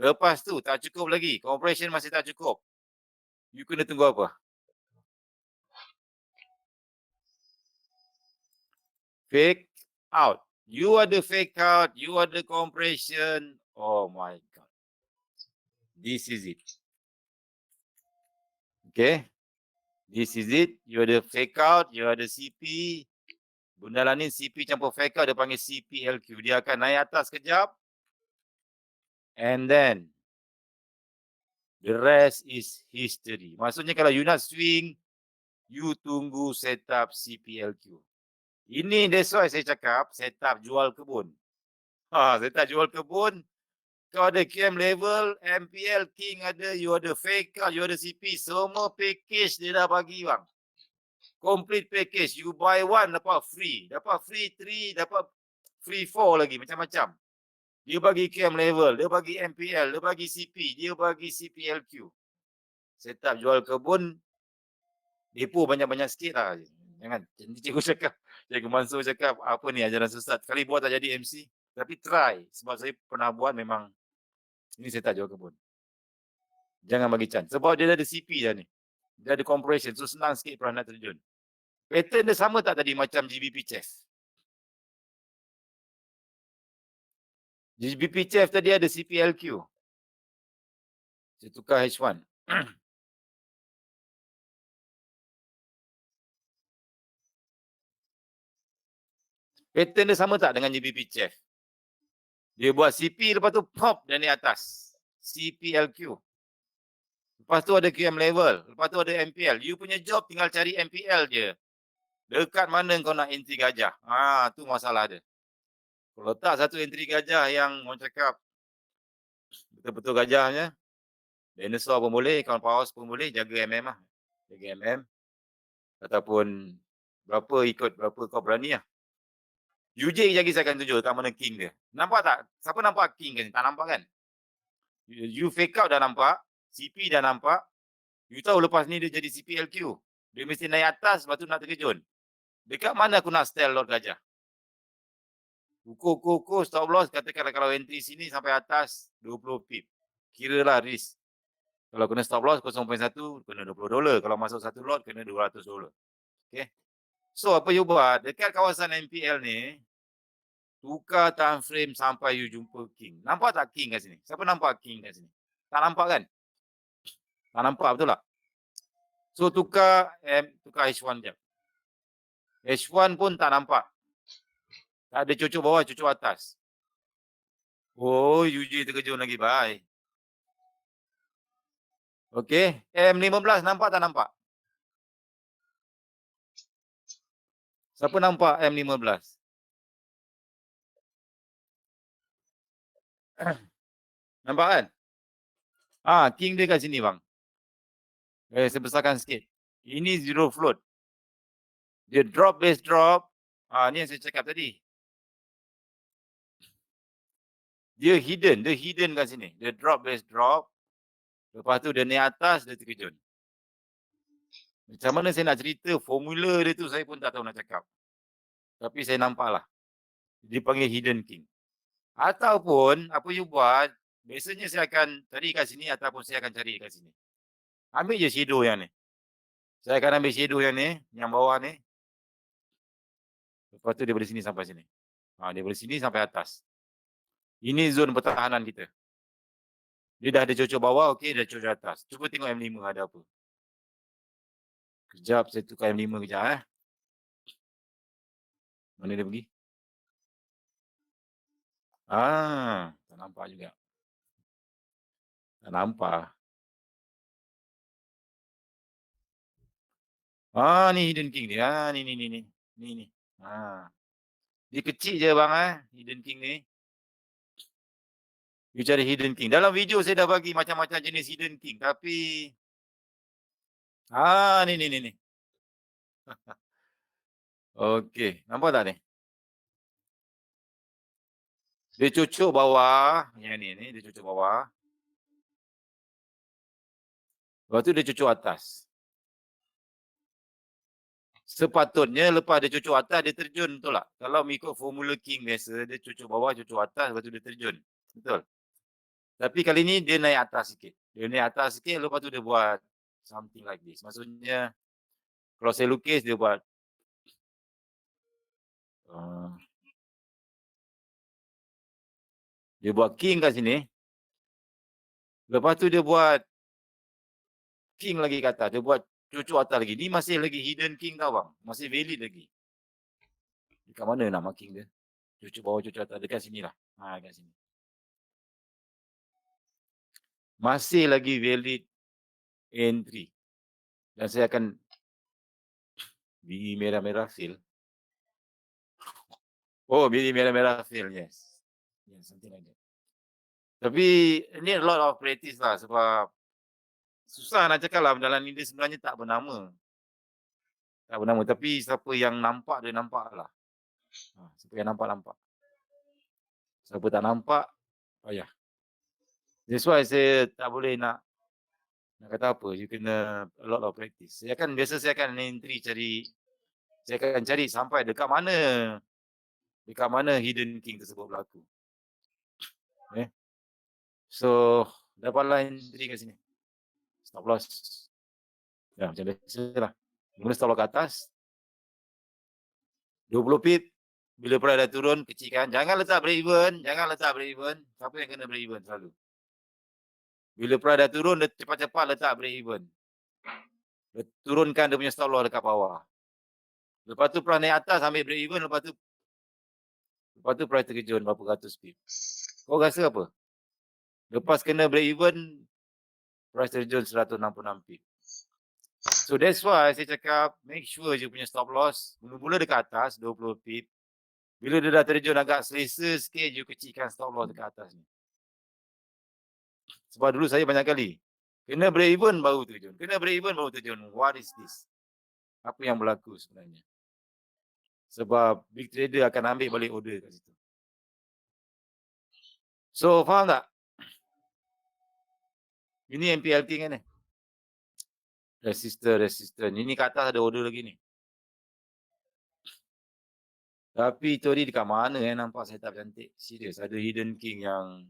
Lepas tu tak cukup lagi, compression masih tak cukup. You kena tunggu apa? Fake out. You ada fake out, you ada compression. Oh my god. This is it. Okay. This is it. You ada fake out, you ada CP. Benda lah ni CP campur fake out, dia panggil CPLQ. Dia akan naik atas kejap. And then the rest is history. Maksudnya kalau you nak swing, you tunggu setup CPLQ. Ini that's why saya cakap setup jual kebun. Setup jual kebun, kau ada QM level, MPL King ada, you ada fake out, you ada CP, semua package dia dah bagi bang. Complete package, you buy one dapat free 3, dapat free 4 lagi, macam-macam. Dia bagi QM level, dia bagi MPL, dia bagi CP, dia bagi CPLQ. Setup jual kebun, depo banyak-banyak sikit lah. Jangan, cikgu cakap, Cikgu Mansur cakap, apa ni ajaran sesat. Kali buat tak jadi MC, tapi try. Sebab saya pernah buat memang, ini saya tak jual kebun. Jangan bagi chance. Sebab dia ada CP dah ni. Dia ada compression, so senang sikit pernah nak terjun. Pattern dia sama tak tadi macam GBP chess? GBP chess tadi ada CPLQ. Saya tukar H1. Pattern dia sama tak dengan GBP chess? Dia buat CP, lepas tu pop dan di atas. CPLQ. Lepas tu ada QM level. Lepas tu ada MPL. You punya job tinggal cari MPL je. Dekat mana kau nak entry gajah. Tu masalah dia. Kalau letak satu entry gajah yang orang cakap betul-betul gajahnya, dinosaur pun boleh, kawan paus pun boleh, jaga MM lah. Jaga MM. Ataupun berapa ikut, berapa kau berani lah. UJ lagi saya akan tunjuk kat mana king dia. Nampak tak? Siapa nampak king kan? Tak nampak kan? You fake out dah nampak. CP dah nampak. You tahu lepas ni dia jadi CPLQ. Dia mesti naik atas, lepas tu nak terkejun. Dekat mana aku nak style Lord Gajah? Ukur, stop loss. Katakanlah kalau entry sini sampai atas 20 pip. Kira lah risk. Kalau kena stop loss 0.1, kena $20. Kalau masuk satu lot, kena $200. Okay. So, apa you buat? Dekat kawasan MPL ni, tukar time frame sampai you jumpa king. Nampak tak king kat sini? Siapa nampak king kat sini? Tak nampak kan? Tak nampak, betul tak? So, tukar H1 je. H1 pun tak nampak. Tak ada cucuk bawah, cucuk atas. Oh, UJ terkejut lagi. Bye. Okey. M15 nampak tak nampak? Siapa nampak M15? Nampak kan? King dia kat sini bang. Saya besarkan sikit. Ini zero float. Dia drop base drop. Ni yang saya cakap tadi. Dia hidden kat sini. Dia drop base drop. Lepas tu dia naik atas, dia terkejut. Macam mana saya nak cerita formula dia tu, saya pun tak tahu nak cakap. Tapi saya nampak lah. Dia panggil hidden king. Ataupun, apa you buat, biasanya saya akan cari kat sini ataupun saya akan cari kat sini. Ambil je shadow yang ni. Saya akan ambil shadow yang ni, yang bawah ni. Lepas tu dia dari sini sampai sini. Dia dari sini sampai atas. Ini zon pertahanan kita. Dia dah ada cocok bawah, okey, dah cocok atas. Cuba tengok M5 ada apa. Kejap, saya tukar M5 kejap. Mana dia pergi? Tak nampak juga. Tak nampak. Ni hidden king dia. Ni. Ni. Dia kecil je bang hidden king ni. You cari hidden king. Dalam video saya dah bagi macam-macam jenis hidden king. Tapi ni. Okey, nampak tak ni? Dia cucuk bawah. Yang ni dia cucuk bawah. Lepas tu dia cucuk atas. Sepatutnya lepas dia cucuk atas, dia terjun, betul tak? Kalau mengikut formula king biasa, dia cucuk bawah, cucuk atas, lepas tu dia terjun. Betul? Tapi kali ni dia naik atas sikit. Dia naik atas sikit, lepas tu dia buat something like this. Maksudnya, kalau saya lukis, dia buat, uh, dia buat king kat sini. Lepas tu dia buat king lagi kat atas. Dia buat cucuk atas lagi. Ni masih lagi hidden king tau bang. Masih valid lagi. Dekat mana nama king dia? Cucuk bawah, cucuk atas. Dekat sini lah. Ha, dekat sini. Masih lagi valid entry. Dan saya akan biji merah-merah fill. Oh, biji merah-merah fill, yes. Yeah, something like that. Tapi ni a lot of practice lah sebab susah nak cakap lah dalam ni dia sebenarnya tak bernama. Tak bernama tapi siapa yang nampak dia nampak lah. Siapa yang nampak-nampak. Siapa tak nampak, payah. That's why saya tak boleh nak kata apa, you kena a lot of practice. Biasa saya akan entry saya akan cari sampai dekat mana hidden king tersebut berlaku. Eh. So, dapatlah entry kat sini. Stop loss. Ya, macam biasalah. Mula stop loss ke atas. 20 pip. Bila price dah turun, kecilkan. Jangan letak break even. Siapa yang kena break even selalu? Bila price dah turun, cepat-cepat letak break even. Turunkan dia punya stop loss dekat bawah. Lepas tu price naik atas, ambil break even. Lepas tu price terkejut berapa ratus pip. Kau rasa apa? Lepas kena break even, price terjun 166 pip. So that's why saya cakap, make sure you punya stop loss, mula-mula dekat atas, 20 pip. Bila dia dah terjun agak selesa sikit, you kecilkan stop loss dekat atas ni. Sebab dulu saya banyak kali, kena break even baru terjun. What is this? Apa yang berlaku sebenarnya? Sebab big trader akan ambil balik order kat situ. So, faham tak? Ini MPL King kan ni? Resistor. Ini kat atas ada order lagi ni. Tapi tu tadi dekat mana nampak setup cantik. Serius, ada hidden king yang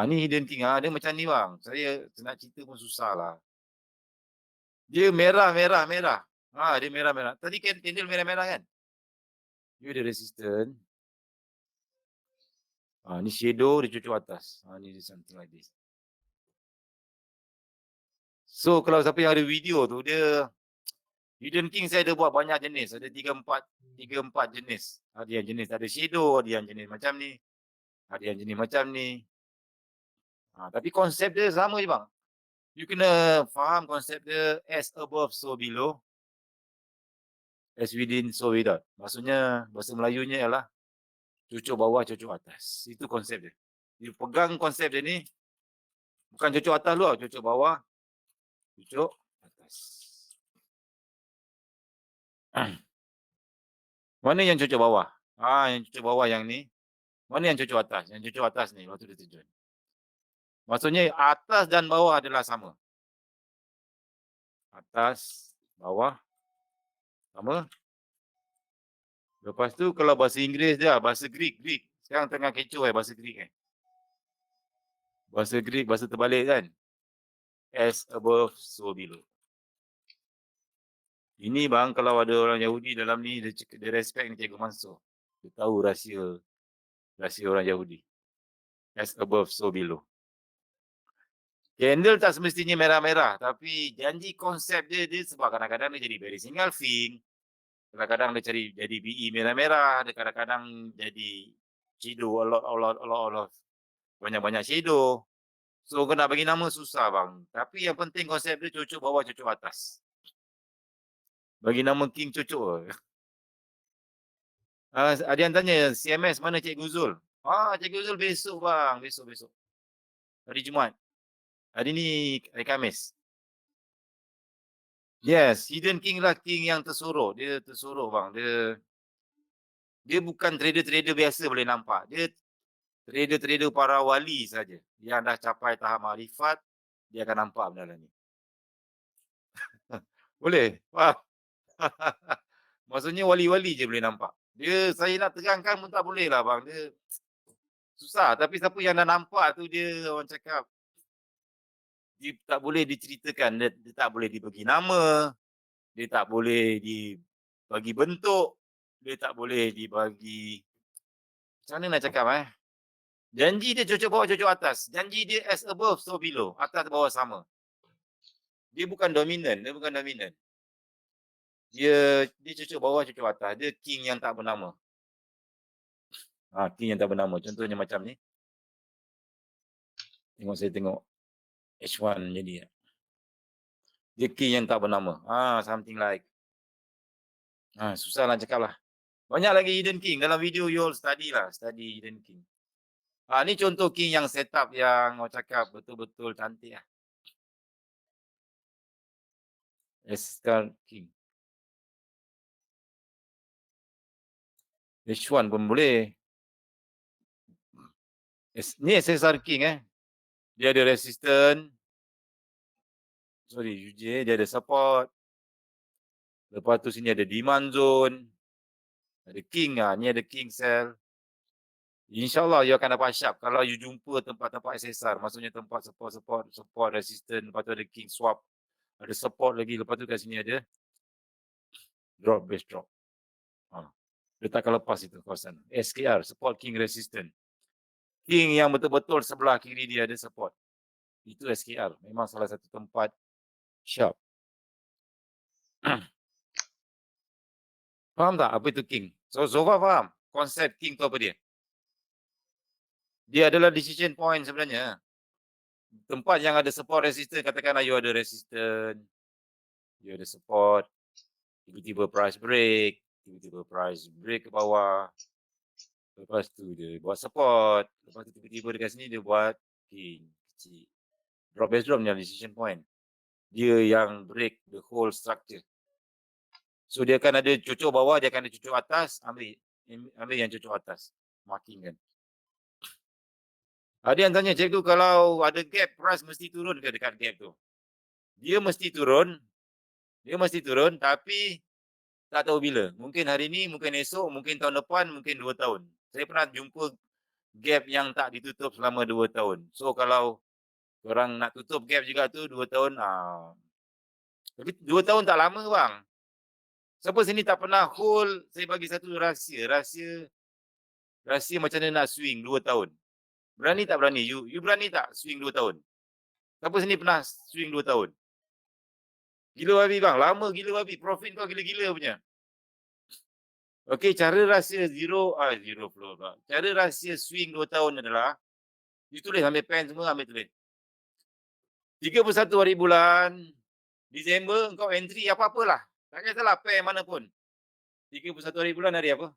ni hidden king dia macam ni bang. Saya nak cerita pun susah lah. Dia merah. Dia merah. Tadi candle merah-merah kan? Dia ada resistance. Ni shadow dia cucuk atas. Ni something like this. So kalau siapa yang ada video tu, dia hidden king saya ada buat banyak jenis. Ada 3-4 jenis. Ada yang jenis ada shadow, ada yang jenis macam ni. Ada yang jenis macam ni. Tapi konsep dia sama je bang. You kena faham konsep dia as above so below. As within so without. Maksudnya bahasa Melayunya ialah cucuk bawah, cucuk atas. Itu konsep dia. You pegang konsep dia ni, bukan cucuk atas lu, cucuk bawah, cucuk atas. Mana yang cucuk bawah? Yang cucuk bawah yang ni. Mana yang cucuk atas? Yang cucuk atas ni, waktu dia terjun. Maksudnya atas dan bawah adalah sama. Atas, bawah, sama. Lepas tu kalau bahasa Inggeris dia, bahasa Greek. Sekarang tengah kecoh bahasa Greek Bahasa Greek, bahasa terbalik kan? As above, so below. Ini bang, kalau ada orang Yahudi dalam ni, dia respect ni Cikgu Mansur. Dia tahu rahsia orang Yahudi. As above, so below. Candle tak semestinya merah-merah, tapi janji konsep dia sebab kadang-kadang dia jadi bearish engulfing. Kadang-kadang dia jadi BE merah-merah, dia kadang-kadang jadi shadow, a lot, banyak-banyak shadow. So, kau nak bagi nama susah bang. Tapi yang penting konsep dia cucuk bawah, cucuk atas. Bagi nama king cucuk. Ada yang tanya, CMS mana Cikgu Zul? Cikgu Zul besok bang, besok. Hari Jumaat. Hari ni hari Khamis. Yes, hidden king lah king yang tersorok. Dia tersorok bang. Dia bukan trader-trader biasa boleh nampak. Dia trader-trader para wali saja. Yang dah capai tahap makrifat, dia akan nampak benda ni. Boleh? Wah. Maksudnya wali-wali je boleh nampak. Dia saya nak terangkan pun tak boleh lah bang, dia susah. Tapi siapa yang dah nampak tu dia orang cakap, dia tak boleh diceritakan, dia tak boleh dibagi nama, dia tak boleh dibagi bentuk, dia tak boleh dibagi macam mana nak cakap janji dia cucuk bawah cucuk atas, janji dia as above so below, atas bawah sama. Dia bukan dominan, dia bukan dominan. Dia cucuk bawah cucuk atas, dia king yang tak bernama. King yang tak bernama. Contohnya macam ni. Saya tengok H1 jadi. Dia king yang tak bernama. Something like. Susah lah cakap lah. Banyak lagi hidden king. Dalam video you all study lah. Study hidden king. Ni contoh king yang setup yang orang cakap betul-betul cantik lah. Escal king. H1 pun boleh. Ni SSR king Dia ada resistant. Sorry, UJ. Dia ada support. Lepas tu sini ada demand zone. Ada king Ni ada king cell. InsyaAllah you akan dapat sharp kalau you jumpa tempat-tempat SSR. Maksudnya tempat support, resistant. Lepas tu ada king swap. Ada support lagi. Lepas tu kat sini ada drop, base drop. Dia takkan lepas itu kawasan. SKR, support king resistant. King yang betul-betul sebelah kiri dia ada support. Itu SKR. Memang salah satu tempat sharp. Faham tak apa itu king? So far faham? Konsep king tu apa dia? Dia adalah decision point sebenarnya. Tempat yang ada support resistant, katakanlah you ada resistant, you ada support, tiba-tiba price break ke bawah. Lepas tu dia buat support, lepas tu tiba-tiba dekat sini dia buat king kecil. Drop base drop ni decision point. Dia yang break the whole structure. So dia akan ada cucuk bawah, dia akan ada cucuk atas, ambil yang cucuk atas. Marking kan. Ada yang tanya, cikgu kalau ada gap, price mesti turun ke dekat gap tu? Dia mesti turun tapi tak tahu bila. Mungkin hari ni, mungkin esok, mungkin tahun depan, mungkin 2 tahun. Saya pernah jumpa gap yang tak ditutup selama 2 tahun. So kalau orang nak tutup gap juga tu 2 tahun, tapi 2 tahun tak lama bang. Siapa sini tak pernah hold, saya bagi satu rahsia macam mana nak swing 2 tahun. Berani tak berani? You berani tak swing 2 tahun? Siapa sini pernah swing 2 tahun? Gila babi bang, lama gila babi. Profit kau gila-gila punya. Okey, cara rahsia zero flow pula. Cara rahsia swing 2 tahun adalah, you tulis ambil pen semua, ambil tulis. 31 hari bulan Disember kau entry apa-apalah. Tak kisahlah pair mana pun. 31 hari bulan hari apa?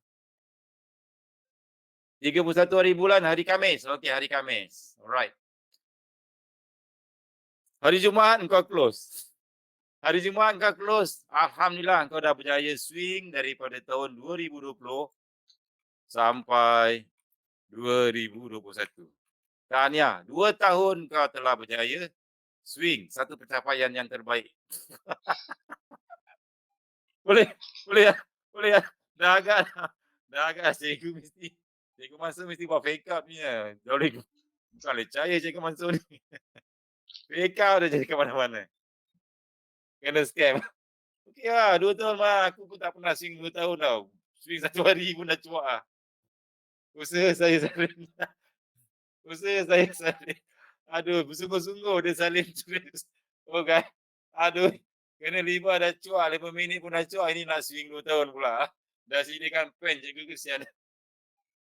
31 hari bulan hari Khamis. Okey, hari Khamis. Alright. Hari Jumaat kau close. Hari Jumaat kau close. Alhamdulillah kau dah berjaya swing daripada tahun 2020 sampai 2021. Tahniah, 2 tahun kau telah berjaya swing. Satu pencapaian yang terbaik. Boleh ya? Boleh ya? Dah agak cikgu Cikgu Mansur mesti buat fake out punya. Bukan lecaya Cikgu Mansur ni. Fake out dah jadi ke mana-mana. Kena scam. Okey lah, 2 tahun mah aku pun tak pernah swing 2 tahun tau. Swing 1 hari pun dah cuak lah. Usaha saya salin. Aduh, bersungguh-sungguh dia salin terus. Oh kan. Aduh, kena 5 dah cuak, 5 minit pun dah cuak. Ini nak swing 2 tahun pula. Dah sediakan pen cikgu kesian.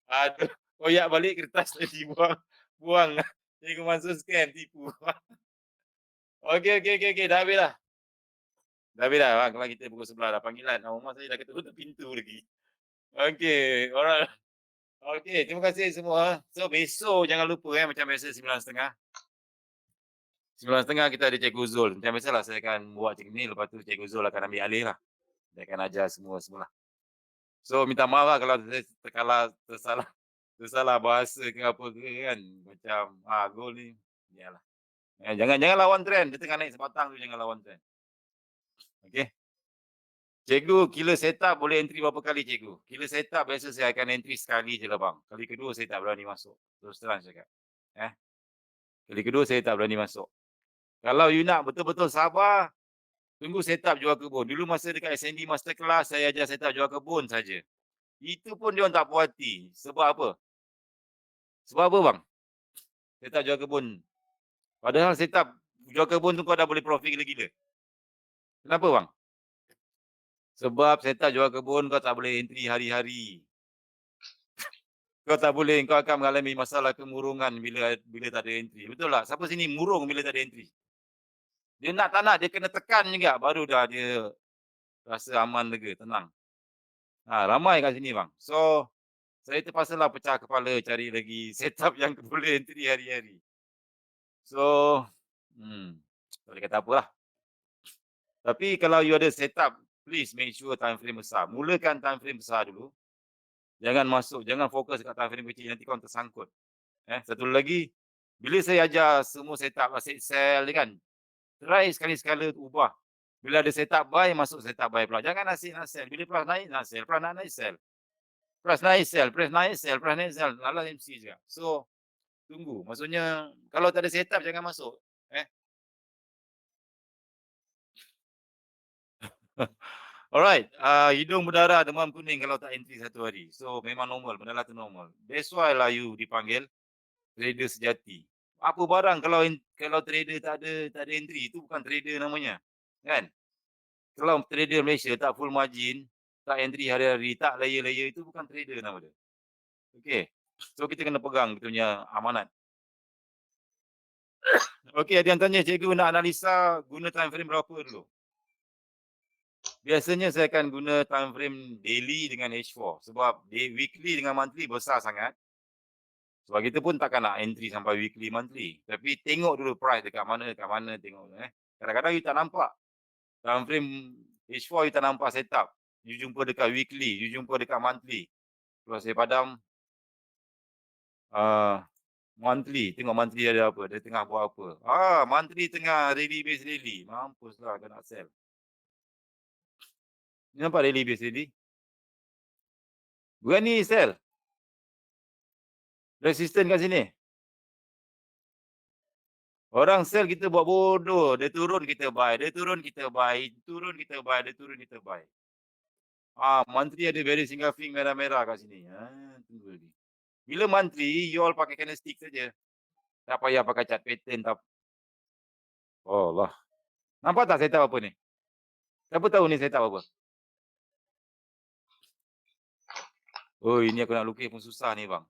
Aduh, koyak balik kertas tadi buang. Cikgu Mansur scam, tipu. Okey, dah habis dah. Dah habis dah bang, kalau kita pukul 11 dah panggilan. Rumah saya dah ketuk pintu lagi. Okey, alright. Okey, terima kasih semua. So besok jangan lupa macam biasa 9.30. 9.30 kita ada Cikgu Zul. Macam biasalah saya akan buat macam ni, lepas tu Cikgu Zul akan ambil alih lah. Dia akan ajar semua. So minta maaf lah kalau saya tersalah bahasa ke apa ke kan. Macam gol ni. Yalah. Jangan lawan trend. Dia tengah naik sebatang tu jangan lawan trend. Okey. Cikgu, kila setup boleh entry berapa kali cikgu? Kila setup biasa saya akan entry sekali je lah bang. Kali kedua saya tak berani masuk. Terus terang cakap. Eh, kali kedua saya tak berani masuk. Kalau you nak betul-betul sabar, tunggu setup jual kebun. Dulu masa dekat SND Masterclass, saya ajar setup jual kebun saja. Itu pun dia orang tak puas hati. Sebab apa? Sebab apa bang? Setup jual kebun. Padahal setup jual kebun tu kau dah boleh profit gila-gila. Kenapa bang? Sebab setup jual kebun kau tak boleh entry hari-hari. Kau tak boleh, kau akan mengalami masalah kemurungan bila tak ada entry. Betul tak? Siapa sini murung bila tak ada entry? Dia nak tak nak, dia kena tekan juga, baru dah dia rasa aman, lega, tenang. Ramai kat sini bang. So, saya terpaksalah pecah kepala cari lagi setup yang boleh entry hari-hari. So, tak boleh kata apalah. Tapi kalau you ada setup, please make sure time frame besar. Mulakan time frame besar dulu. Jangan fokus kat time frame kecil, nanti kau tersangkut. Satu lagi, bila saya ajar semua setup aset sell ni kan, try sekali-sekala ubah. Bila ada setup buy, masuk setup buy pula. Jangan asyik nak sell. Bila price naik, nak sell. Price nak naik, sell. Price naik, sell. Price naik, sell. Price naik, sell. Lalas MC juga. So, tunggu. Maksudnya, kalau tak ada setup, jangan masuk. Alright, hidung berdarah, demam kuning kalau tak entry satu hari. So, memang normal. Benda lah tu normal. That's why lah you dipanggil trader sejati. Apa barang kalau trader tak ada entry, itu bukan trader namanya. Kan? Kalau trader Malaysia tak full margin, tak entry hari-hari, tak layer-layer, itu bukan trader nama dia. Okey. So kita kena pegang kita punya amanat. Okey, ada yang tanya, cikgu nak analisa guna time frame berapa dulu? Biasanya saya akan guna time frame daily dengan H4 sebab weekly dengan monthly besar sangat. Sebab kita pun takkan nak entry sampai weekly, monthly. Tapi tengok dulu price dekat mana tengok. Kadang-kadang you tak nampak. Time frame H4 you tak nampak setup. You jumpa dekat weekly, you jumpa dekat monthly. Kalau saya padam, monthly. Tengok monthly ada apa. Dia tengah buat apa. Monthly tengah rally base rally. Mampuslah kau nak sell. Ni nampak rally base rally? Berani sell. Resisten kat sini. Orang sell kita buat bodoh. Dia turun kita buy. Dia turun kita buy. Turun kita buy. Dia turun kita buy. Monthly ada very single fig merah-merah kat sini. Tunggu lagi. Bila monthly, you all pakai candlestick saja. Tak payah pakai chart pattern. Oh Allah. Nampak tak setup apa ni? Siapa tahu ni setup apa? Oh, ini aku nak lukis pun susah ni bang.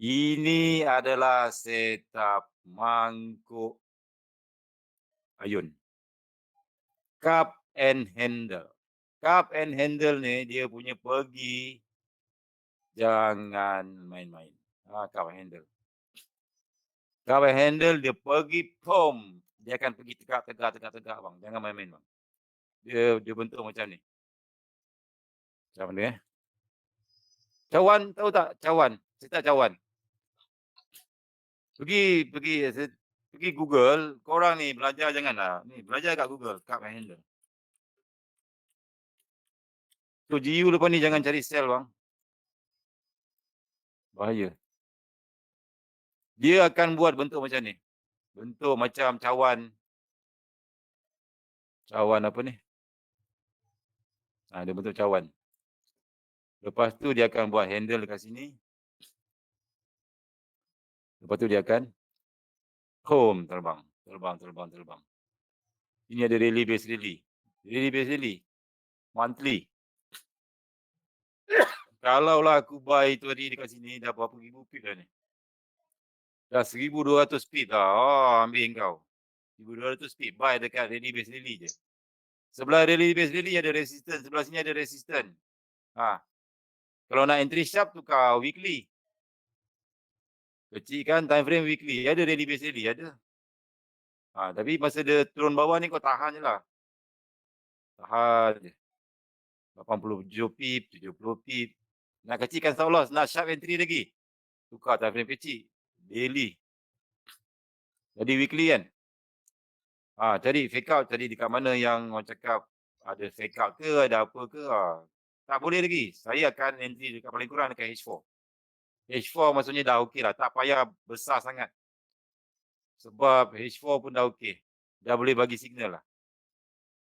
Ini adalah setup mangkuk ayun. Cup and handle. Cup and handle ni dia punya pergi jangan main-main. Cup and handle. Cup and handle dia pergi pom. Dia akan pergi tegak bang. Jangan main-main bang. Dia bentuk macam ni. Macam mana Cawan, tahu tak cawan? Setup cawan. Pergi Google, korang ni belajar janganlah. Ni belajar kat Google, cup and handle. So GU lepas ni jangan cari sell bang. Bahaya. Dia akan buat bentuk macam ni. Bentuk macam cawan. Cawan apa ni? Dia bentuk cawan. Lepas tu dia akan buat handle dekat sini. Lepas tu dia akan terbang. Ini ada rally base rally. Rally base rally. Monthly. Kalau lah aku buy itu hari dekat sini, dah berapa ribu pip dah ni. Dah 1,200 pip dah. Ambil kau. 1,200 pip. Buy dekat rally base rally je. Sebelah rally base rally ada resistance. Sebelah sini ada resistance. Kalau nak entry sharp, tukar weekly. Kecil kan time frame weekly. Ada rally base rally. Ada. Tapi masa dia turun bawah ni kau tahan je lah. Tahan je. 87 pip, 70 pip. Nak kecilkan stop loss, nak sharp entry lagi. Tukar time frame kecil. Daily. Jadi weekly kan. Cari fake out cari dekat mana yang orang cakap ada fake out ke, ada apa ke, tak boleh lagi. Saya akan entry dekat paling kurang dekat H4. H4 maksudnya dah okeylah, tak payah besar sangat. Sebab H4 pun dah okey. Dah boleh bagi signal lah.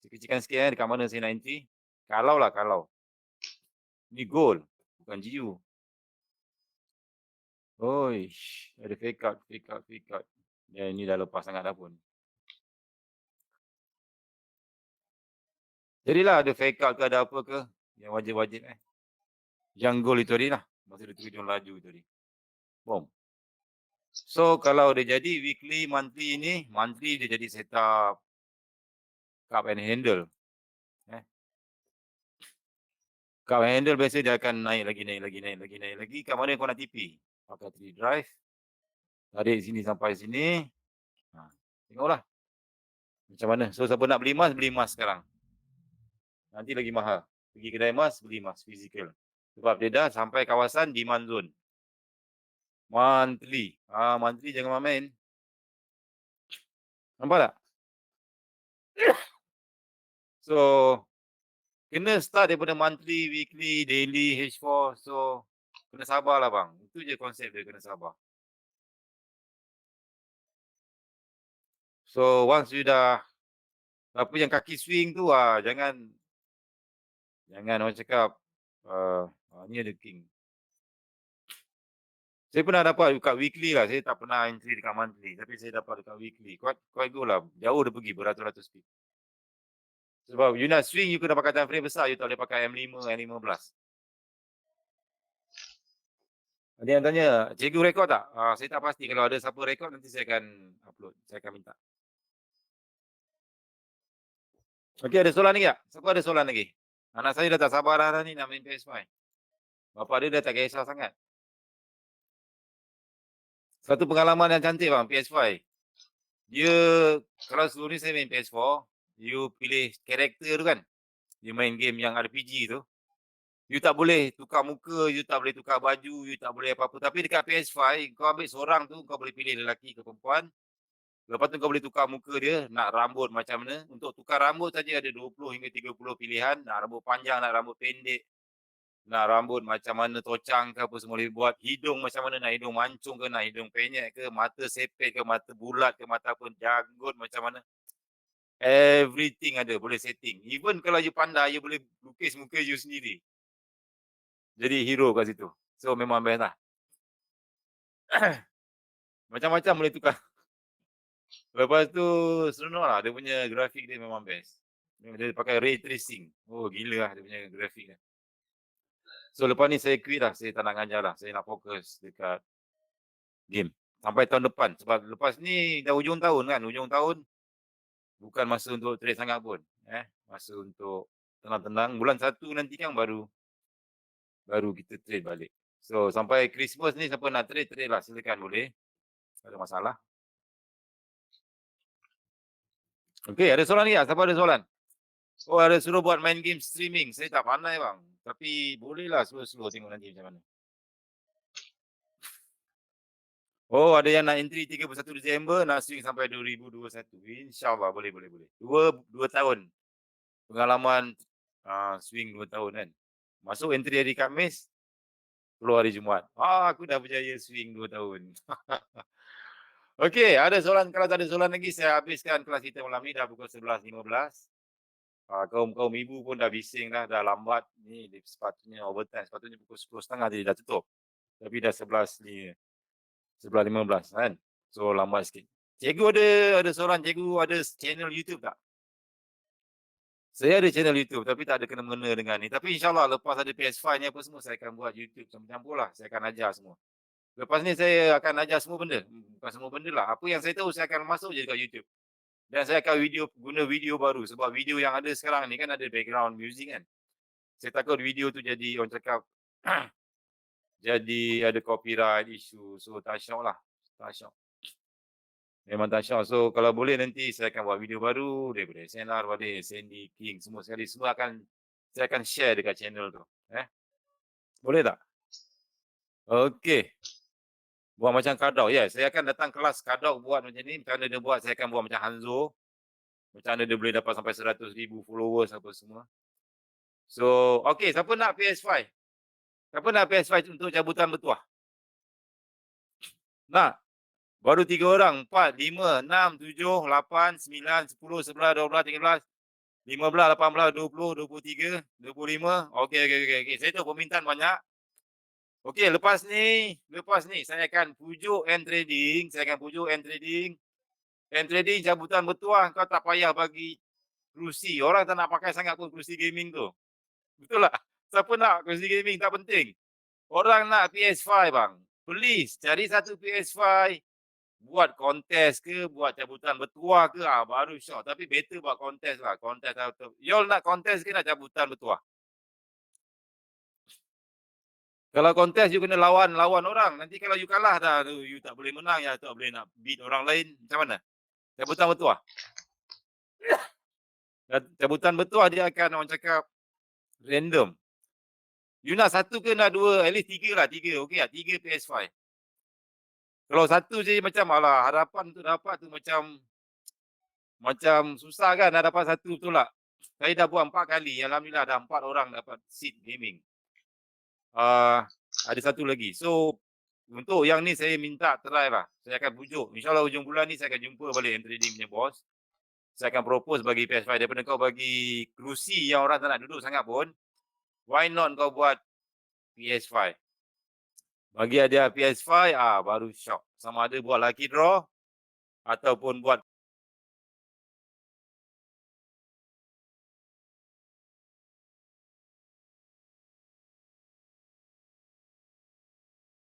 Kecil-kecilkan sikit dekat mana saya nak entry. Kalau. Ni goal, bukan GU. Oish, ada fake out. Ya, ini dah lepas sangat dah pun. Jadilah ada fake out ke, ada apa ke, yang wajib-wajib Yang goal itu tadi lah, masa dia terjun laju tu tadi. Bom. So, kalau dia jadi weekly, monthly dia jadi setup cup and handle. Cup and handle biasa dia akan naik lagi. Kat mana kau nak TP? Pakai 3 drive. Tarik sini sampai sini. Tengoklah. Macam mana. So, siapa nak beli emas sekarang. Nanti lagi mahal. Pergi kedai emas, beli emas fizikal. Sebab dia dah sampai kawasan demand zone. Monthly. Monthly jangan main. Nampak tak? So, kena start daripada monthly, weekly, daily, H4. So, kena sabarlah bang. Itu je konsep dia, kena sabar. So, once you dah apa yang kaki swing tu, jangan orang cakap, ni ada king. Saya pernah dapat dekat weekly lah. Saya tak pernah entry dekat monthly. Tapi saya dapat dekat weekly. Quite good lah. Jauh dia pergi beratus-ratus pip. Sebab you nak swing, you kena pakai time frame besar. You tak boleh pakai M5, M15. Ada yang tanya, cikgu rekod tak? Saya tak pasti. Kalau ada siapa rekod, nanti saya akan upload. Saya akan minta. Okey, ada soalan lagi tak? Siapa ada soalan lagi? Anak saya dah tak sabar dah ni nak main PS5. Bapa dia dah tak kisah sangat. Satu pengalaman yang cantik bang, PS5. Dia, kalau sebelum ni saya main PS4, you pilih karakter tu kan. You main game yang RPG tu. You tak boleh tukar muka, you tak boleh tukar baju, you tak boleh apa-apa. Tapi dekat PS5, kau ambil seorang tu, kau boleh pilih lelaki ke perempuan. Lepas tu kau boleh tukar muka dia, nak rambut macam mana. Untuk tukar rambut saja ada 20 hingga 30 pilihan. Nak rambut panjang, nak rambut pendek. Nak rambut macam mana, tocang ke apa semua boleh buat. Hidung macam mana, nak hidung mancung ke, nak hidung penyek ke, mata sepet ke, mata bulat ke, mata apa, janggut macam mana. Everything ada, boleh setting. Even kalau you pandai, you boleh lukis muka you sendiri. Jadi hero kat situ. So memang best lah. Macam-macam boleh tukar. Lepas tu seronok lah, dia punya grafik dia memang best. Dia pakai ray tracing. Oh gila lah dia punya grafik dia. So lepas ni saya quit lah, saya tak nak ngajar lah. Saya nak fokus dekat game. Sampai tahun depan. Sebab lepas ni dah hujung tahun kan. Hujung tahun bukan masa untuk trade sangat pun. Masa untuk tenang-tenang. Bulan 1 nanti kan baru kita trade balik. So sampai Christmas ni siapa nak trade lah. Silakan boleh. Tak ada masalah. Okey, ada soalan ni tak? Siapa ada soalan? Oh, ada suruh buat main game streaming. Saya tak pandai bang. Tapi bolehlah slow-slow tengok nanti macam mana. Oh, ada yang nak entry 31 Disember, nak swing sampai 2021. InsyaAllah boleh. 2 tahun. Pengalaman swing 2 tahun kan. Masuk entry hari Khamis, keluar hari Jumaat. Aku dah berjaya swing 2 tahun. Okey, ada soalan? Kalau tak ada soalan lagi, saya habiskan kelas kita malam ni dah pukul 11.15. Kaum ibu pun dah bising dah lambat. Ni sepatutnya overtime, sepatutnya pukul 10.30 tadi dah tutup. Tapi dah 11 ni, 11.15 kan. So lambat sikit. Cikgu ada soalan, cikgu ada channel YouTube tak? Saya ada channel YouTube tapi tak ada kena-mengena dengan ni. Tapi insyaAllah lepas ada PS5 ni apa semua, saya akan buat YouTube campur-campur lah. Saya akan ajar semua. Lepas ni saya akan ajar semua benda. Bukan semua benda lah. Apa yang saya tahu saya akan masuk je dekat YouTube. Dan saya akan guna video baru. Sebab video yang ada sekarang ni kan ada background music kan. Saya takut video tu jadi orang cakap jadi ada copyright issue. So tak syok lah. Tak syok. Memang tak syok. So kalau boleh nanti saya akan buat video baru daripada SNR, daripada Sandy King semua sekali. Semua saya akan share dekat channel tu. Boleh tak? Okey. Buat macam Kadok. Ya, saya akan datang kelas Kadok buat macam ni. Macam mana dia buat, saya akan buat macam Hanzo. Macam mana dia boleh dapat sampai 100,000 followers apa semua. So, okey, siapa nak PS5? Siapa nak PS5 untuk cabutan bertuah? Nak? Baru 3 orang, 4, 5, 6, 7, 8, 9, 10, 11, 12, 13, 15, 18, 20, 23, 25. Okey, okey, okey, okey. Saya tahu permintaan banyak. Okey, lepas ni saya akan pujuk N Trading, N Trading cabutan bertuah kau tak payah bagi kerusi. Orang tak nak pakai sangat pun kerusi gaming tu. Betul tak? Siapa nak kerusi gaming tak penting. Orang nak PS5 bang. Please cari satu PS5. Buat kontes ke, buat cabutan bertuah ke, baru syok. Tapi better buat kontes lah. Kontes atau you all nak kontes ke nak cabutan bertuah? Kalau kontes you kena lawan orang. Nanti kalau you kalah dah, you tak boleh menang, ya tak boleh nak beat orang lain. Macam mana? Cabutan bertuah. Cabutan bertuah dia akan orang cakap random. You nak satu ke nak dua? At least 3 lah, 3. Okey lah, 3 PS5. Kalau satu je macam alah, harapan untuk dapat tu macam susah kan nak dapat satu, betul tak? Saya dah buat 4 kali. Alhamdulillah dah 4 orang dapat seat gaming. Ada satu lagi. So, untuk yang ni saya minta try lah. Saya akan pujuk. InsyaAllah hujung bulan ni saya akan jumpa balik N Trading punya bos. Saya akan propose bagi PS5. Daripada kau bagi kerusi yang orang tak nak duduk sangat pun, why not kau buat PS5? Bagi hadiah PS5, baru syok. Sama ada buat lucky draw ataupun buat